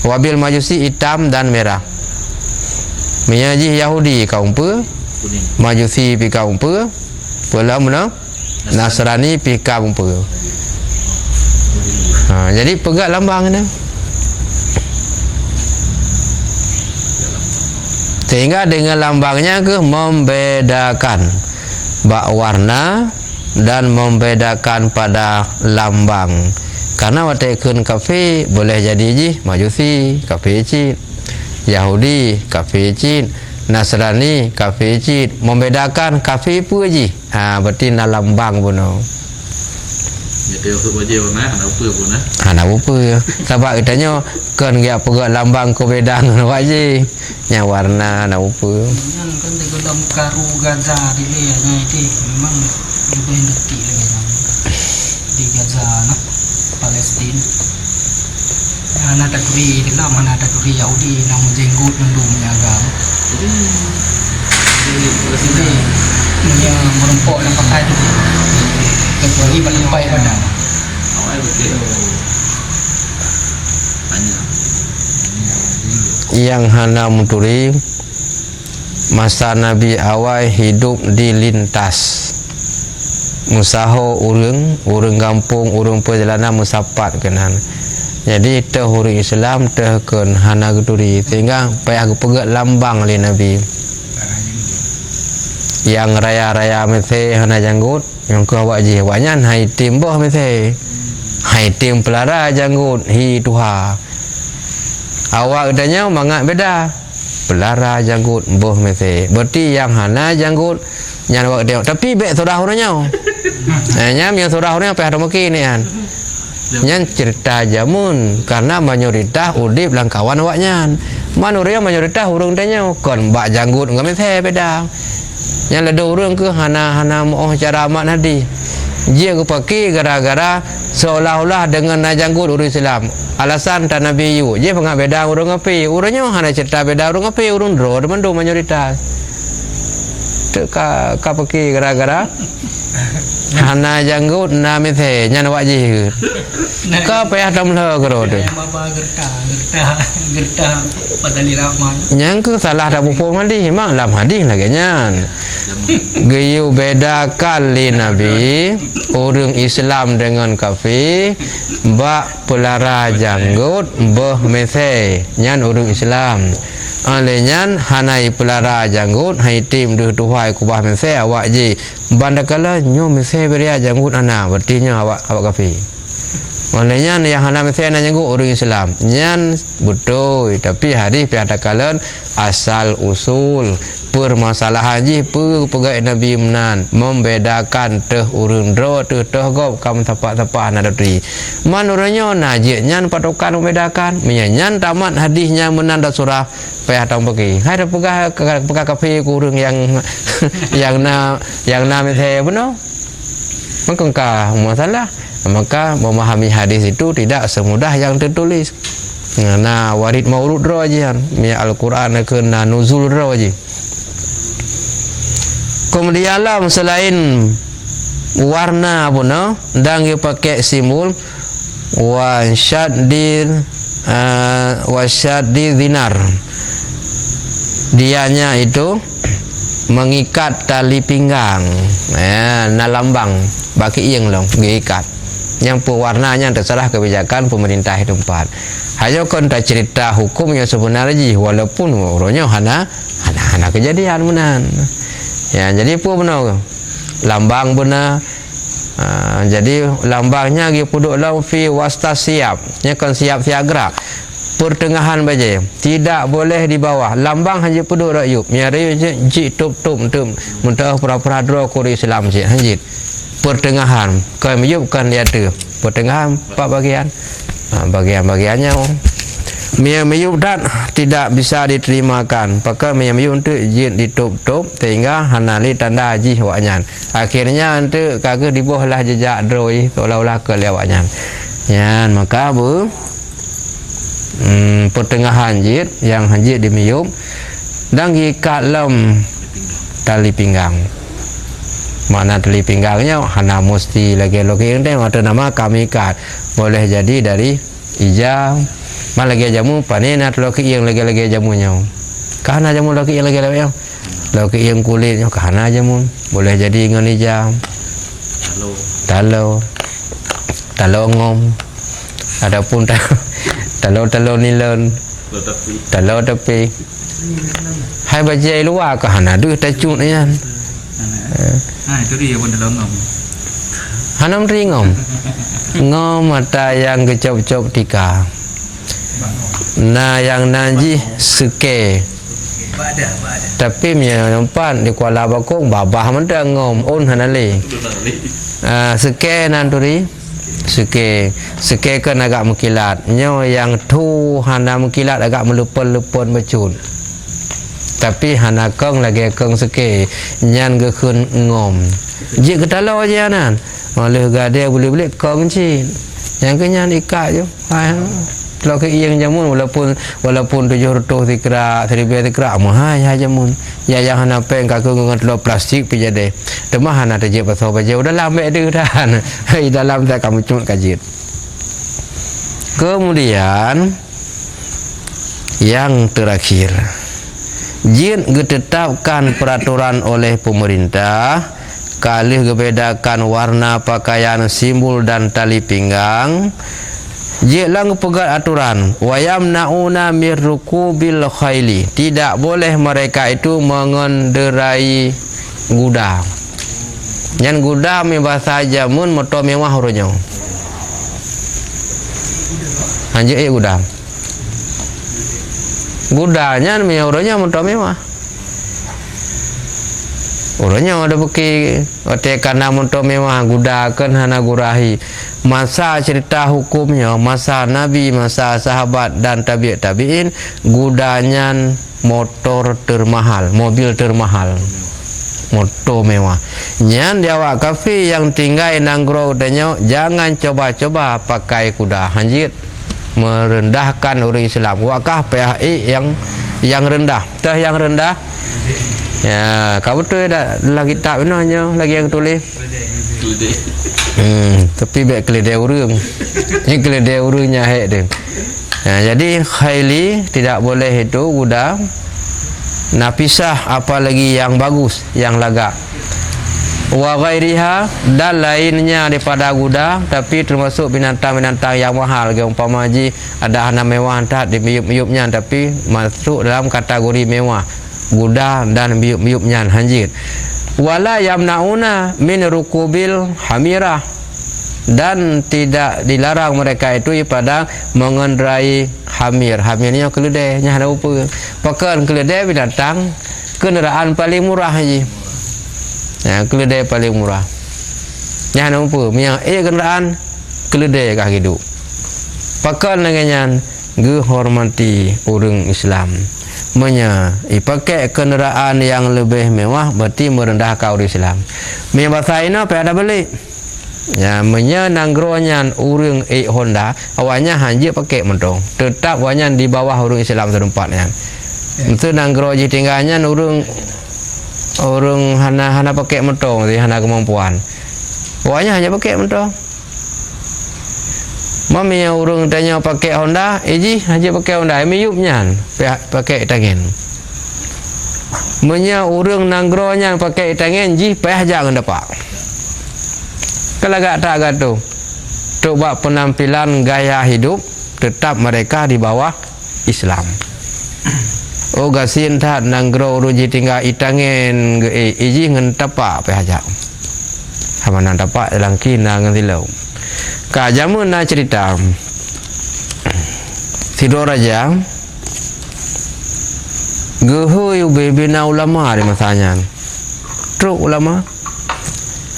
Wabil Majusi hitam dan merah. Menyaji Yahudi kaum pe, Majusi pi kaum pe, pula mana? Nasrani pi kaum pe. Jadi pegak lambang ni. Sehingga dengan lambangnya ke membedakan bak warna dan membedakan pada lambang. Karena watakun kafe boleh jadi ji Majusi kafe cid, Yahudi kafe cid, Nasrani kafe cid, membedakan kafe apa ji. Berarti na lambang puno. Jadi untuk wajah warna anak apa pun anak apa ya? Sebab katanya kan dia pegak lambang ko bedang wajah. Nya warna anak apa. Yang kan dalam karu Gaza di leanya itu memang lebih detik lagi di Gaza nak Palestina. Anak takuri dalam anak takuri Yahudi nama jenggot mendung agama. Jadi yang merempok dan pakai itu kecuali pakai pada awal betul banyak yang hana muturi masa Nabi awal hidup di lintas musaho urang kampung, urang perjalanan musapat kenan. Jadi teh orang Islam teh ken hana geturi sehingga payah pegak lambang li Nabi. Yang raya-raya mese hana janggut yang ke awak je wanyan hai timboh mese. Hai tim pelara janggut hi tuha. Awak katanya mangat beda. Pelara janggut boh mese. Berarti yang hana janggut nyan awak tengok tapi bek saudara-saudaranya. Nyam yang saudara-saudaranya payah mungkin ni kan. Nyan cerita jamun karena mayoritas udip lang kawan awaknya. Manusia mayoritas urang tanya kon bak janggut ngam mese beda. Yang ada orang ke hana mau cara amat nadi. Dia ke pakai gara-gara seolah-olah dengan najanggut urang Islam. Alasan tak Nabi yu. Dia pengak beda urang api. Urangnya hana cerita beda urang api, urang dro teman do mayoritas. Ka pakai gara-gara hana janggut na mese nyan awak je. Ka payah tamlah kero tu. Baba gerta pada liraman. Yang ke salah dak pupuk mandi memang dalam hadis lagi nyan. Gayu bedakan li Nabi orang Islam dengan kafir bak pelara janggut beh mese nyan orang Islam. Alenyan hanai pelara janggut hai tim duh tuhai kubah mese awak je bandakala nyo mese beria janggut ana berarti nya awak kafir. Maknanya yang hana mithal nanya orang Islam nyan betul, tapi hadis pada kalan asal usul permasalahan ji pegai Nabi menan membedakan teh urun ro teh gop kam tapak-tapak nadri manuranya najik nyan patokan membedakan menyanyan tamat hadisnya menan da surah payah tang pergi hai da pegah kafe kurang yang yang na mithal benar maka masalah. Maka memahami hadis itu tidak semudah yang tertulis. Nah, warid maurud rajian, Al-Quran kena nuzul raji. Kemudian selain warna pun dan dia pakai simbol wasyaddir dinar. Dianya itu mengikat tali pinggang. Nah lambang baki yang long diikat. Yang pewarnanya terserah kebijakan pemerintah tempat. Hanya konta cerita hukum yang sebenarnya walaupun orangnya hana kejadian benar. Ya, jadi apa benar? Lambang benar. Jadi lambangnya dia puduk lau fi wasta siap. Nya kan siap siaga. Pertengahan baje. Tidak boleh di bawah. Lambang hanya puduk rakyub. Nya rakyub ji tup muntah pura-pura dro kuri Islam ji hanjit. Pertengahan kau menyebutkan dia tu pertengahan 4 bagian bagian-bagiannya menyebut dan tidak bisa diterimakan pakai menyebut untuk jin ditutup sehingga hanali tanda haji waknya akhirnya untuk kagak dibohlah jejak droi seolah-olah kelewatnya ya maka pertengahan jin yang haji dimiyub dan ikat lem tali pinggang. Mana tali pinggangnya hana mesti lagi-lagi ente atau nama kami kat boleh jadi dari ijam malah lagi jamu panena lagi yang lagi jamunya karena jamu lagi yang lagi yang kulitnya karena jamu boleh jadi dengan ijam talau ngom adapun talau nilon talau tepi hai bajai luar ke hana duh tacut ni kan itu dia pun dalam ngom. Hanam ringom. Ngom mata yang kecop-cop tika. Nah yang nanji seke. Tapi nampak di Kuala Bakong babah menda ngom on hanale. Seke nanturi. Seke kan agak mengkilat. Nyo yang tu hana mengkilat agak melepon-lepon becut. Tapi hana kong lagi kong seke nyan gekun ngom jik ketalau aja nan oleh gade boleh kong cil yang kenyan ikat je kalau ke yang jamun walaupun 700 tikra 1000 tikra mahal ya jamun ya yang hana peng kaku dengan telur plastik pi jade demah hana terjep pasal baje udah lambat dia dah dalam tak kamu cuma kajit. Kemudian yang terakhir jin ditetapkan peraturan oleh pemerintah kalih bedakan warna pakaian simbol dan tali pinggang jin lang pegat aturan wayam nauna mirrukubil khaili tidak boleh mereka itu mengendarai kuda yang kuda bahasa jamun motor mewah hurufnya anjir kuda gudanya orangnya motor mewah orangnya ada beki ote karena motor mewah gudakan hana gurahi masa cerita hukumnya masa Nabi masa sahabat dan tabi'in gudanya motor termahal mobil termahal motor mewah nyan Jawa kafe yang tinggal nanggro danyo jangan coba-coba pakai kuda hanjit merendahkan orang Islam. Wakah PHI yang rendah. Tah yang rendah. Ya, kau betul dah lagi tak benarnya lagi yang tulis. Tapi baik keledai urang. Ini keledai urangnya hek dia. Ya, jadi khaili tidak boleh itu kuda. Napisah apalagi yang bagus, yang lagak. Wa ghairiha dan lainnya daripada kuda tapi termasuk binatang-binatang yang mahal ke umpama haji ada hana mewah tak di miyup-miyupnya tapi masuk dalam kategori mewah kuda dan miyup-miyupnya hanjir wala yamnauna min rukubil hamirah dan tidak dilarang mereka itu pada mengendarai hamir. Hamirnya keledai nya ada apa? Pakan keledai binatang kenderaan paling murah haji. Ya, keledai paling murah. Nya ada apa? Nya kenderaan keledai kah hidup. Pakan dengan menghormati orang Islam. Pakai kenderaan yang lebih mewah berarti merendahkan orang Islam. Bahasa ini apa ada balik? Ya, nanggronyan orang Honda awalnya hanya pakai mentong, tetap awalnya di bawah orang Islam sedempatnya. Itu nanggro je tinggalnya orang hana pakai mentong, hana kemampuan. Awalnya hanya pakai mentong. Mami yang orang tanya pakai Honda, hanya pakai Honda, miyupnya pakai tangan. Orang nanggronyan pakai tangan, jangan dapat. Kalau tak tu, coba penampilan gaya hidup tetap mereka di bawah Islam. Oh gasin tak nanggro ruji tinggal itangen iji ngan tapak pehajak. Sama nan tapak dalam kina ngan silau. Kajamun na cerita Tidur raja gehu bebina ulama di masanya. Truk ulama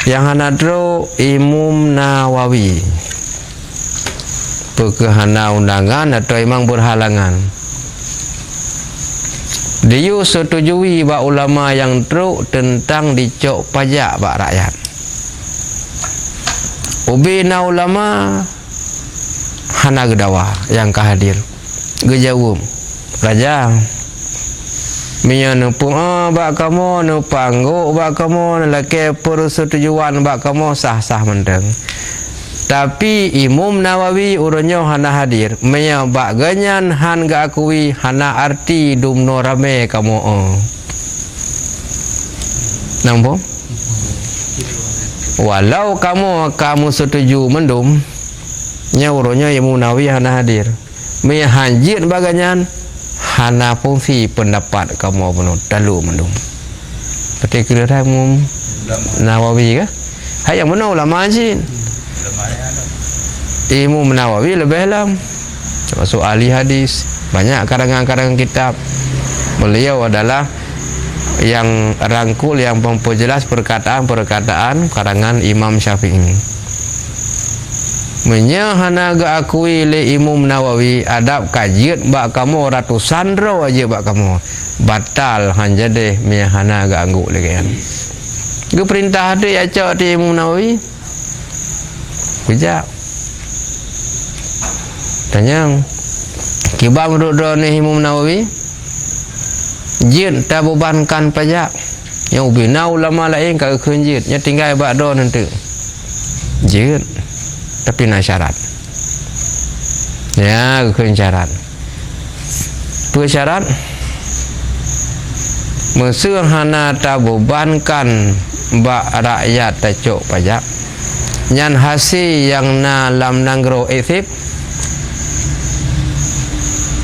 yang hanadro Imam Nawawi pekehana undangan atau imam berhalangan dia setujui bak ulama yang truk tentang dicok pajak bak rakyat. Ubina ulama hana gedawa yang kehadir gejawum raja Minya nupung bak kamu nupang bak kamu lelaki persetujuan bak kamu sah-sah mendeng. Tapi Imam Nawawi urunyo hana hadir. Minya bak ganyan han ga akui hana arti dumno rame kamu. Nampo? Walau kamu setuju mendum, nya urunyo Imam Nawawi hana hadir. Minya hanjir baganyan hana fungsi pendapat kamu penuh dalu mendung. Berarti kira dah Imam Nawawi ke? Hai yang mana ulama je? Imam Nawawi lebih dalam. Termasuk ahli hadis, banyak karangan-karangan kitab. Beliau adalah yang rangkul, yang memperjelas perkataan-perkataan karangan Imam Syafi'i. Menyahana ga akui le Imam Nawawi adab kajian bak kamu ratusan raw aja bak kamu batal hanya deh menyahana ga angguk lagi kan. Ge perintah ada ya cak di Imam Nawawi. Kujak. Tanya kibam duduk ni Imam Nawawi. Jin tak bebankan pajak. Yang ubina ulama lain kagak kunjit, nya tinggal bak do nanti. Jin tapi nak syarat. Ya, kena syarat. Dua syarat. Mesur hana tak bebankan bak rakyat tacok pajak. Nyan hasil yang na lam nanggro isip.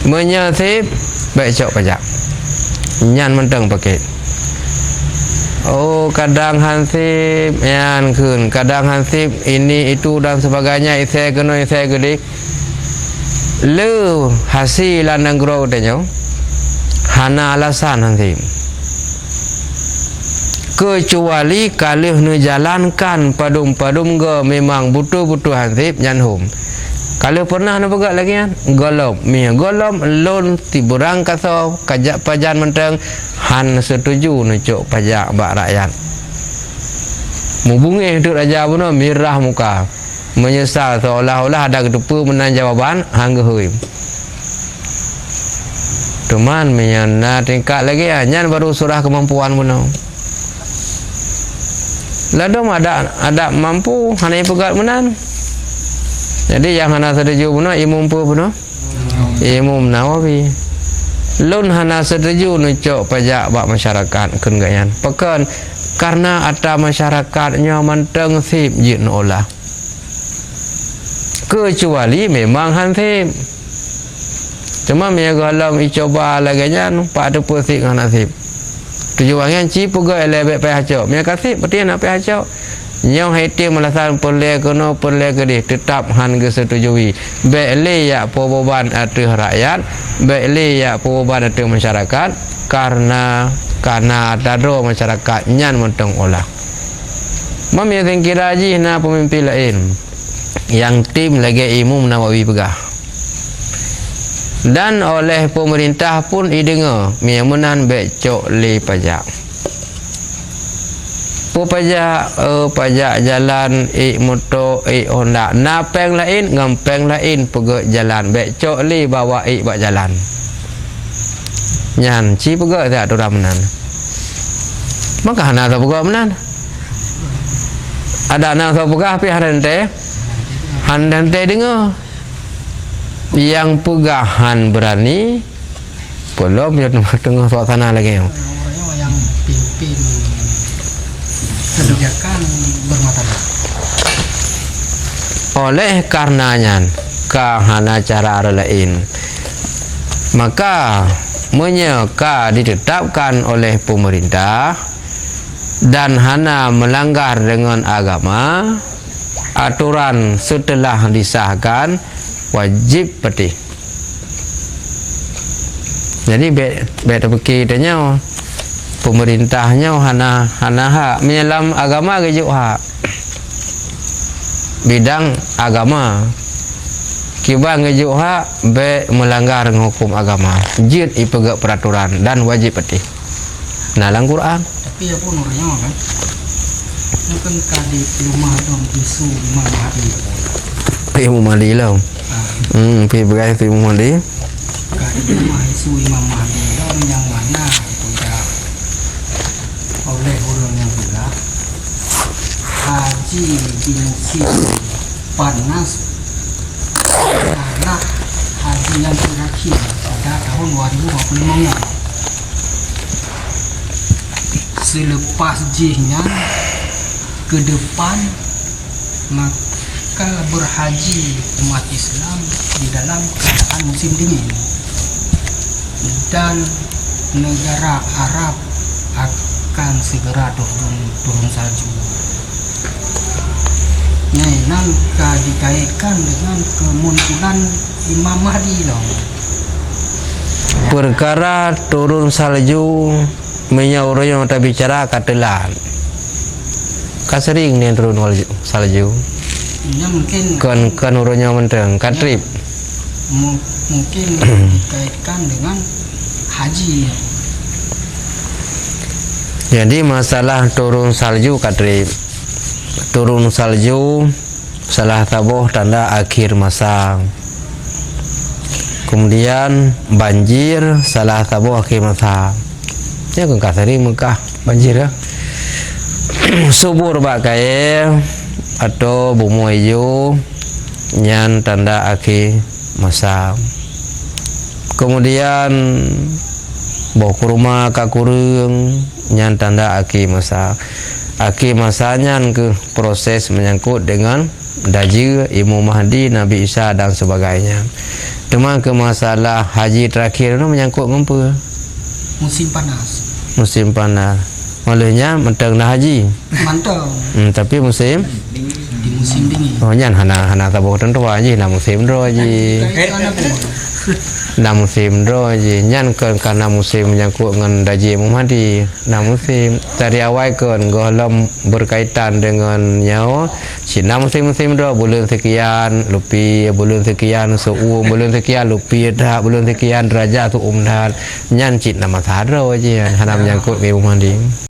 Menyasip baik cok pajak. Nyan menteng pakai. Oh kadang hansip yang kun kadang hansip ini itu dan sebagainya saya kena saya gede le hasil landang grow tanya hana alasan hansip kecuali kalau nu jalankan padum ge memang butuh hansip nyanhum. Kalau pernah nak pegat lagi kan golom lon tiburang kaso kajak pajan menteng han setuju nucuk pajak bak rakyat. Mubungih duk raja pun mirah muka menyesal seolah-olah ada ketupu menang jawaban hangga hui. Teman menyana tingkat lagi nyan baru surah kemampuan pun. Ladom ada mampu hanya pegat menan. Jadi yang hana setuju pun Imam pun Imam Nawawi. Lun hana setuju nucuk pajak bak masyarakat kun gayan. Pekan karena ada masyarakatnya manteng sip jin olah. Kecuali memang hansip. Cuma me galam icoba laganya pak ada pusing hana sip. Tujuannya ci puga elebek peh hacok. Me kasih peti nak peh hacok. Nyau hati melasan perle kono perle gede tetap han ge setujui. Bele ya poboban atuh rakyat, bele ya poboban atuh masyarakat karena tado masyarakat nyan mentong olah. Mami yang kira ji na pemimpin lain yang tim lagi Imam Nawawi pegah. Dan oleh pemerintah pun idengar miamunan becok le pajak. Pajak jalan motor Honda napeng lain ngampeng lain pegak jalan becok li bawa bak jalan nyan ci pegak tak tu ramenan maka hana tak pegak menan ada anak tak pegak tapi handante dengar yang pegahan berani belum ya tengah suasana lagi Orang yang pimpin kebijakan bermartabat. Oleh karenanya kahana cara lain maka menyeka ditetapkan oleh pemerintah dan hana melanggar dengan agama aturan setelah disahkan wajib peti. Jadi beta pikirnya pemerintahnya hana hak menyelam agama ke hak bidang agama kibang ke hak be melanggar hukum agama jid ipegak peraturan dan wajib peti nalang Quran Tapi ya pun orangnya kan mungkin kali rumah dong isu Imam Mahdi Imam Mahdi lah pergi berai Imam Mahdi kali rumah isu Imam Mahdi dong yang mana itu ya oleh orang yang bilang haji di musim panas adalah haji yang terakhir pada tahun 2025 selepas jihnya ke depan maka berhaji umat Islam di dalam keadaan musim dingin dan negara Arab akan segera turun salju. Nah, dikaitkan dengan kemunculan Imam Mahdi loh. perkara turun salju menyauruh yang kita bicara katelan kasering ni turun salju Ya mungkin kan urutnya menteng katrip mungkin dikaitkan dengan haji. jadi masalah turun salju katrip turun salju salah tabuh tanda akhir masa kemudian banjir salah tabuh akhir masa ya kan kasari Mekah banjir ya subur bakai atau bumu hijau nyan tanda akhir masa kemudian bawa ke rumah kakurung nyan tanda akhir masanya ke proses menyangkut dengan daji Imam Mahdi Nabi Isa dan sebagainya cuma ke masalah haji terakhir itu menyangkut apa musim panas malahnya mentang dah haji Mantap tapi musim di musim dingin. oh nyan hana tabuh tentu haji lah musim ro haji nah musim ro haji nyan karena musim menyangkut dengan daji Imam Mahdi nah musim dari awal kan golom berkaitan dengan nyawa Cina musim ro bulan sekian lupi bulan sekian suhu bulan sekian lupi dah bulan sekian derajat tu dah nyan Cina masalah haji hana menyangkut Imam Mahdi